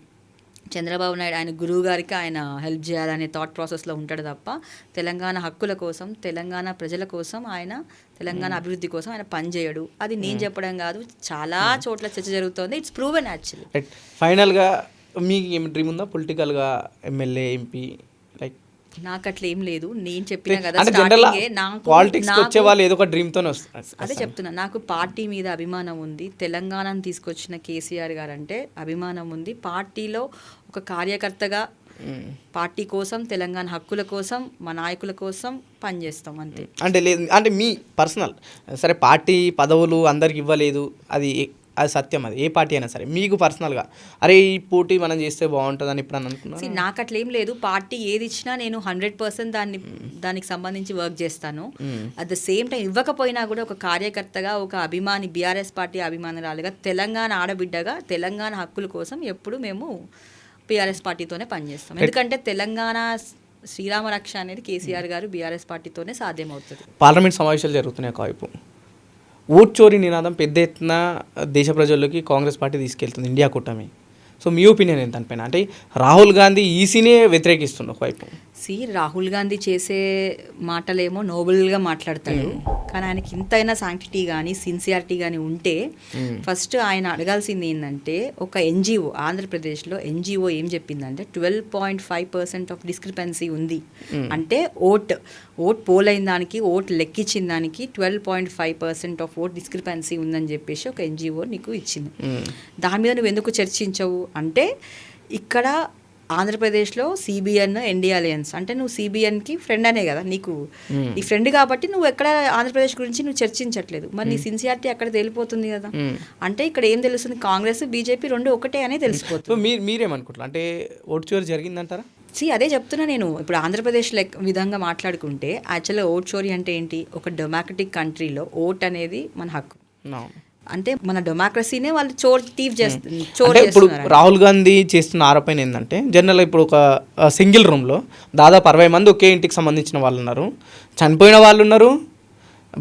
చంద్రబాబు నాయుడు ఆయన గురువు గారికి ఆయన హెల్ప్ చేయాలనే థాట్ ప్రాసెస్లో ఉంటాడు తప్ప తెలంగాణ హక్కుల కోసం, తెలంగాణ ప్రజల కోసం, ఆయన తెలంగాణ అభివృద్ధి కోసం ఆయన పనిచేయడు. అది నేను చెప్పడం కాదు, చాలా చోట్ల చర్చ జరుగుతుంది. It's proven actually. ఫైనల్గా మీకు ఏమి డ్రీమ్ ఉందా పొలిటికల్గా? MLA, MP? లైక్ నాకు అట్లా ఏం లేదు. నేను చెప్పిన కదా, వచ్చే వాళ్ళు ఏదో ఒక డ్రీమ్ తోనే వస్తారు. అదే చెప్తున్నా, నాకు పార్టీ మీద అభిమానం ఉంది. తెలంగాణను తీసుకొచ్చిన కేసీఆర్ గారు అంటే అభిమానం ఉంది. పార్టీలో ఒక కార్యకర్తగా పార్టీ కోసం, తెలంగాణ హక్కుల కోసం, మా నాయకుల కోసం పనిచేస్తాం అంతే. అంటే లేదు అంటే మీ పర్సనల్, సరే పార్టీ పదవులు అందరికి ఇవ్వలేదు, అది సత్యం. అది ఏ పార్టీ అయినా సరే మీకు పర్సనల్గా అరే ఈ పోటీ మనం చేస్తే బాగుంటుందని ఇప్పుడు అని అనుకున్నాను. నాకు అట్లా ఏం లేదు. పార్టీ ఏది ఇచ్చినా నేను 100% దానికి సంబంధించి వర్క్ చేస్తాను. అట్ ద సేమ్ టైం ఇవ్వకపోయినా కూడా ఒక కార్యకర్తగా, ఒక అభిమాని, బీఆర్ఎస్ పార్టీ అభిమానురాలుగా, తెలంగాణ ఆడబిడ్డగా, తెలంగాణ హక్కుల కోసం ఎప్పుడు మేము బీఆర్ఎస్ పార్టీతోనే పనిచేస్తాం. ఎందుకంటే తెలంగాణ శ్రీరామ రక్ష అనేది కేసీఆర్ గారు బీఆర్ఎస్ పార్టీతోనే సాధ్యమవుతుంది. పార్లమెంట్ సమావేశాలు జరుగుతున్నాయి ఒకవైపు, ఓట్ చోరీ నినాదం పెద్ద ఎత్తున దేశ ప్రజల్లోకి కాంగ్రెస్ పార్టీ తీసుకెళ్తుంది, ఇండియా కూటమి. సో మీ ఒపీనియన్ ఏంటి దానిపైన? అంటే రాహుల్ గాంధీ ఈసీనే వ్యతిరేకిస్తుంది ఒకవైపు. రాహుల్ గాంధీ చేసే మాటలేమో నోబెల్గా మాట్లాడతాడు, కానీ ఆయనకి ఇంతైనా శాంక్టిటీ కానీ సిన్సియారిటీ కానీ ఉంటే ఫస్ట్ ఆయన అడగాల్సింది ఏంటంటే, ఒక ఎన్జిఓ ఆంధ్రప్రదేశ్లో ఎన్జిఓ ఏం చెప్పిందంటే 12.5% ఆఫ్ డిస్క్రిపెన్సీ ఉంది. అంటే ఓట్ పోల్ అయిన దానికి, ఓట్ లెక్కించిన దానికి 12.5% ఆఫ్ ఓట్ డిస్క్రిపెన్సీ ఉందని చెప్పేసి ఒక ఎన్జిఓ నీకు ఇచ్చింది. దాని మీద నువ్వు ఎందుకు చర్చించవు అంటే, ఇక్కడ ఆంధ్రప్రదేశ్లో సిబిఎన్ ఎన్డీ అలయన్స్ అంటే నువ్వు సిబిఎన్కి ఫ్రెండ్ అనే కదా నీకు ఈ ఫ్రెండ్ కాబట్టి నువ్వు ఎక్కడ ఆంధ్రప్రదేశ్ గురించి నువ్వు చర్చించట్లేదు మరి నీ సిన్సియారిటీ అక్కడ తెలిపోతుంది కదా అంటే ఇక్కడ ఏం తెలుస్తుంది కాంగ్రెస్ బీజేపీ రెండు ఒకటే అనే తెలిసిపోతుంది. సో మీరేమనుకుంటారు అంటే ఓటు చోరీ జరిగిందంటారా? అదే చెప్తున్నా నేను ఇప్పుడు ఆంధ్రప్రదేశ్ విధంగా మాట్లాడుకుంటే యాక్చువల్గా ఓట్ చోరీ అంటే ఏంటి, ఒక డెమోక్రటిక్ కంట్రీలో ఓట్ అనేది మన హక్కు. అంటే మన డెమోక్రసీనే వాళ్ళు అంటే ఇప్పుడు రాహుల్ గాంధీ చేస్తున్న ఆరోపణ ఏంటంటే జనరల్గా ఇప్పుడు ఒక సింగిల్ రూమ్లో దాదాపు 60 మంది ఒకే ఇంటికి సంబంధించిన వాళ్ళు ఉన్నారు, చనిపోయిన వాళ్ళు ఉన్నారు,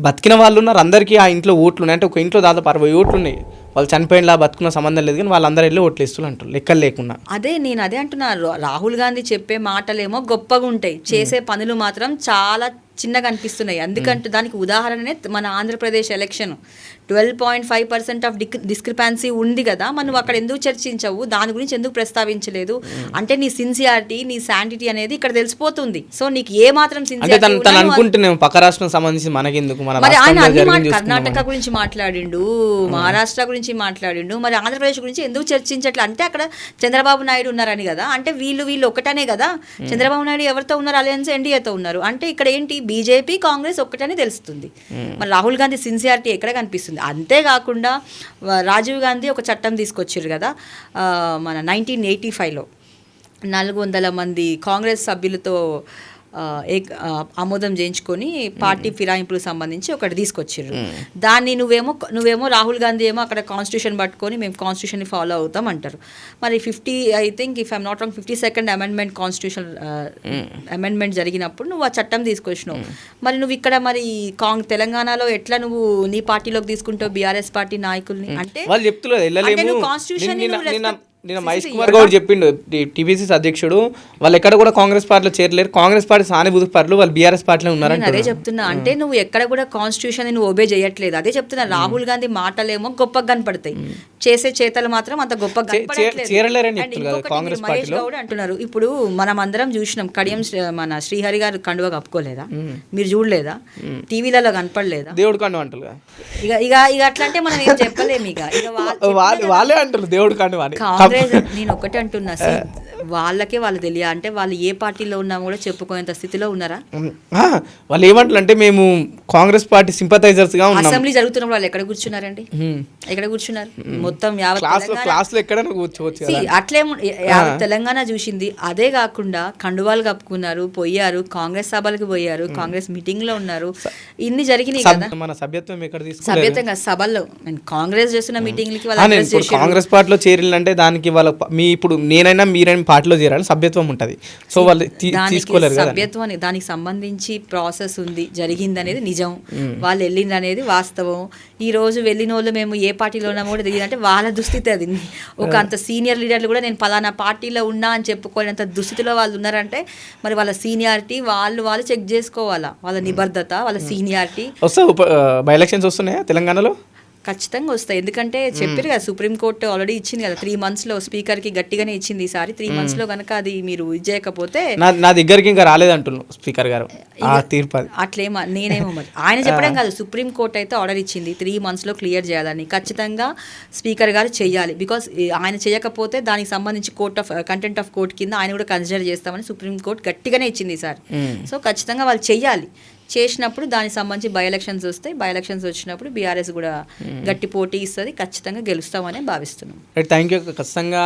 బతికిన వాళ్ళు ఉన్నారు, అందరికీ ఆ ఇంట్లో ఓట్లు ఉన్నాయి. అంటే ఒక ఇంట్లో దాదాపు 60 ఓట్లు ఉన్నాయి, వాళ్ళు చనిపోయినలా బతుకున్న సంబంధం లేదు కానీ వాళ్ళందరూ వెళ్ళి ఓట్లు ఇస్తున్నారు అంటారు లెక్కలు లేకుండా. నేను అదే అంటున్నా, రాహుల్ గాంధీ చెప్పే మాటలేమో గొప్పగా ఉంటాయి, చేసే పనులు మాత్రం చాలా చిన్నగా అనిపిస్తున్నాయి. అందుకంటే దానికి ఉదాహరణనే మన ఆంధ్రప్రదేశ్ ఎలక్షన్ 12.5% ఆఫ్ డిస్క్రిపెన్సీ ఉంది కదా, మనం అక్కడ ఎందుకు చర్చించవు, దాని గురించి ఎందుకు ప్రస్తావించలేదు అంటే నీ సిన్సియారిటీ నీ శాంటిటీ అనేది ఇక్కడ తెలిసిపోతుంది. సో నీకు ఏ మాత్రం అనుకుంటున్నాం పక్క రాష్ట్రం సంబంధించి మనకెందుకు, మరి ఆయన అన్ని కర్ణాటక గురించి మాట్లాడిండు, మహారాష్ట్ర గురించి మాట్లాడిండు, మరి ఆంధ్రప్రదేశ్ గురించి ఎందుకు చర్చించట్లే అంటే అక్కడ చంద్రబాబు నాయుడు ఉన్నారని కదా, అంటే వీళ్ళు ఒకటనే కదా, చంద్రబాబు నాయుడు ఎవరితో ఉన్నారు, అలయన్స్ ఎన్డీఏతో ఉన్నారు, అంటే ఇక్కడ ఏంటి బీజేపీ కాంగ్రెస్ ఒక్కటని తెలుస్తుంది. మరి రాహుల్ గాంధీ సిన్సియారిటీ ఎక్కడ కనిపిస్తుంది? అంతేకాకుండా రాజీవ్ గాంధీ ఒక చట్టం తీసుకొచ్చారు కదా మన 1985లో 400 మంది కాంగ్రెస్ సభ్యులతో ఆమోదం చేయించుకొని పార్టీ ఫిరాయింపులకు సంబంధించి ఒకటి తీసుకొచ్చారు. దాన్ని నువ్వేమో రాహుల్ గాంధీ ఏమో అక్కడ కాన్స్టిట్యూషన్ పట్టుకొని మేము కాన్స్టిట్యూషన్ని ఫాలో అవుతాం అంటారు. మరి 50 I think if I'm not wrong 52nd amendment constitution amendment జరిగినప్పుడు నువ్వు ఆ చట్టం తీసుకొచ్చినావు. మరి నువ్వు ఇక్కడ మరి తెలంగాణలో ఎట్లా నువ్వు నీ పార్టీలోకి తీసుకుంటావు బీఆర్ఎస్ పార్టీ నాయకుల్ని? అంటే వాళ్ళు చెప్తున్నారు కాన్స్టిట్యూషన్ నేను మహేష్ కుమార్ గౌడ్ చెప్పిండు, టీపీసీసీ అధ్యక్షుడు, వాళ్ళు ఎక్కడ కూడా కాంగ్రెస్ పార్టీలో చేరలేరు, కాంగ్రెస్ పార్టీ సానుభూతి పరులు, వాళ్ళు బీఆర్ఎస్ పార్టీలో ఉన్నారని. అదే చెప్తున్నా, అంటే నువ్వు ఎక్కడ కూడా కాన్స్టిట్యూషన్ నువ్వు ఒబే చేయట్లేదు. అదే చెప్తున్నా, రాహుల్ గాంధీ మాటలేమో గొప్పగా కనపడతాయి, చేసే చేతలు మాత్రం అంత గొప్పగా మహేష్ గౌడ్ అంటున్నారు. ఇప్పుడు మనం అందరం చూసినాం, కడియం మన శ్రీహరి గారు కండువా కప్పుకోలేదా, మీరు చూడలేదా, టీవీలలో కనపడలేదా, దేవుడు కండు అంటారు. ఇక అట్లా అంటే మనం ఏం చెప్పలేము. వాళ్ళే అంటారు దేవుడు కండువా అని. నేను ఒకటే అంటున్నా, వాళ్ళు తెలియ అంటే వాళ్ళు ఏ పార్టీలో ఉన్నా కూడా చెప్పుకునేంత స్థితిలో ఉన్నారా? వాళ్ళు ఏమంటారు అంటే మేము కాంగ్రెస్ పార్టీ సింపథైజర్స్ గా ఉన్నాం. అసెంబ్లీ జరుగుతున్నప్పుడు వాళ్ళు ఎక్కడ కూర్చున్నారండి, ఎక్కడ కూర్చున్నారు? మొత్తం అట్లేమో తెలంగాణ చూసింది. అదే కాకుండా కండువాలు కప్పుకున్నారు, పోయారు, కాంగ్రెస్ సభలకు పోయారు, కాంగ్రెస్ మీటింగ్ లో ఉన్నారు, ఇన్ని జరిగినాయి కదా. మన సభ్యత్వం సభ్యత్వంగా సభల్లో కాంగ్రెస్ చేస్తున్న మీటింగ్లకి కాంగ్రెస్ పార్టీలో చేరాలంటే దానికి వాళ్ళ ఇప్పుడు నేనైనా మీరైనా పార్టీలో చేరాలి, సభ్యత్వం ఉంటుంది. సో వాళ్ళు తీసుకోలేరు. సభ్యత్వం దానికి సంబంధించి ప్రాసెస్ ఉంది, జరిగింది అనేది నిజం, వాళ్ళు వెళ్ళింది అనేది వాస్తవం. ఈ రోజు వెళ్ళిన వాళ్ళు మేము ఏ పార్టీలో ఉన్నామో కూడా తెలియదు అంటే వాళ్ళ దుస్థితి అది. ఒక అంత సీనియర్ లీడర్లు కూడా నేను పలానా పార్టీలో ఉన్నా అని చెప్పుకోలేనంత దుస్థితిలో వాళ్ళు ఉన్నారంటే మరి వాళ్ళ సీనియారిటీ వాళ్ళు చెక్ చేసుకోవాలా, వాళ్ళ నిబద్ధత, వాళ్ళ సీనియారిటీ. బై ఎలక్షన్స్ వస్తున్నాయా తెలంగాణలో? ఖచ్చితంగా వస్తాయి. ఎందుకంటే చెప్పారు కదా, సుప్రీంకోర్టు ఆల్రెడీ ఇచ్చింది కదా 3 monthsలో, స్పీకర్కి గట్టిగానే ఇచ్చింది ఈసారి. 3 monthsలో కనుక అది మీరు చేయకపోతే నా దగ్గరికి ఇంకా రాలేదంటున్నారు స్పీకర్ గారు ఆ తీర్పు. అట్లేమో నేనేమో మరి ఆయన చెప్పడం కాదు, సుప్రీంకోర్టు అయితే ఆర్డర్ ఇచ్చింది 3 monthsలో క్లియర్ చేయాలని. ఖచ్చితంగా స్పీకర్ గారు చేయాలి. బికాస్ ఆయన చేయకపోతే దానికి సంబంధించి కంటెంట్ ఆఫ్ కోర్ట్ కింద ఆయన కూడా కన్సిడర్ చేస్తామని సుప్రీంకోర్టు గట్టిగానే ఇచ్చింది ఈసారి. సో ఖచ్చితంగా వాళ్ళు చెయ్యాలి. చేసినప్పుడు దానికి సంబంధించి బై ఎలక్షన్స్ వస్తాయి. బై ఎలక్షన్స్ వచ్చినప్పుడు బీఆర్ఎస్ కూడా గట్టి పోటీ ఇస్తుంది, ఖచ్చితంగా గెలుస్తామని భావిస్తున్నాం. Thank you. ఖచ్చితంగా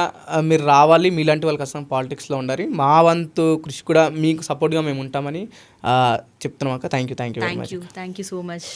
మీరు రావాలి, మీలాంటి వాళ్ళు ఖచ్చితంగా పాలిటిక్స్లో ఉండాలి. మా వంతు కృషి కూడా మీకు సపోర్ట్గా మేము ఉంటామని చెప్తున్నాం అక్క. Thank you so much.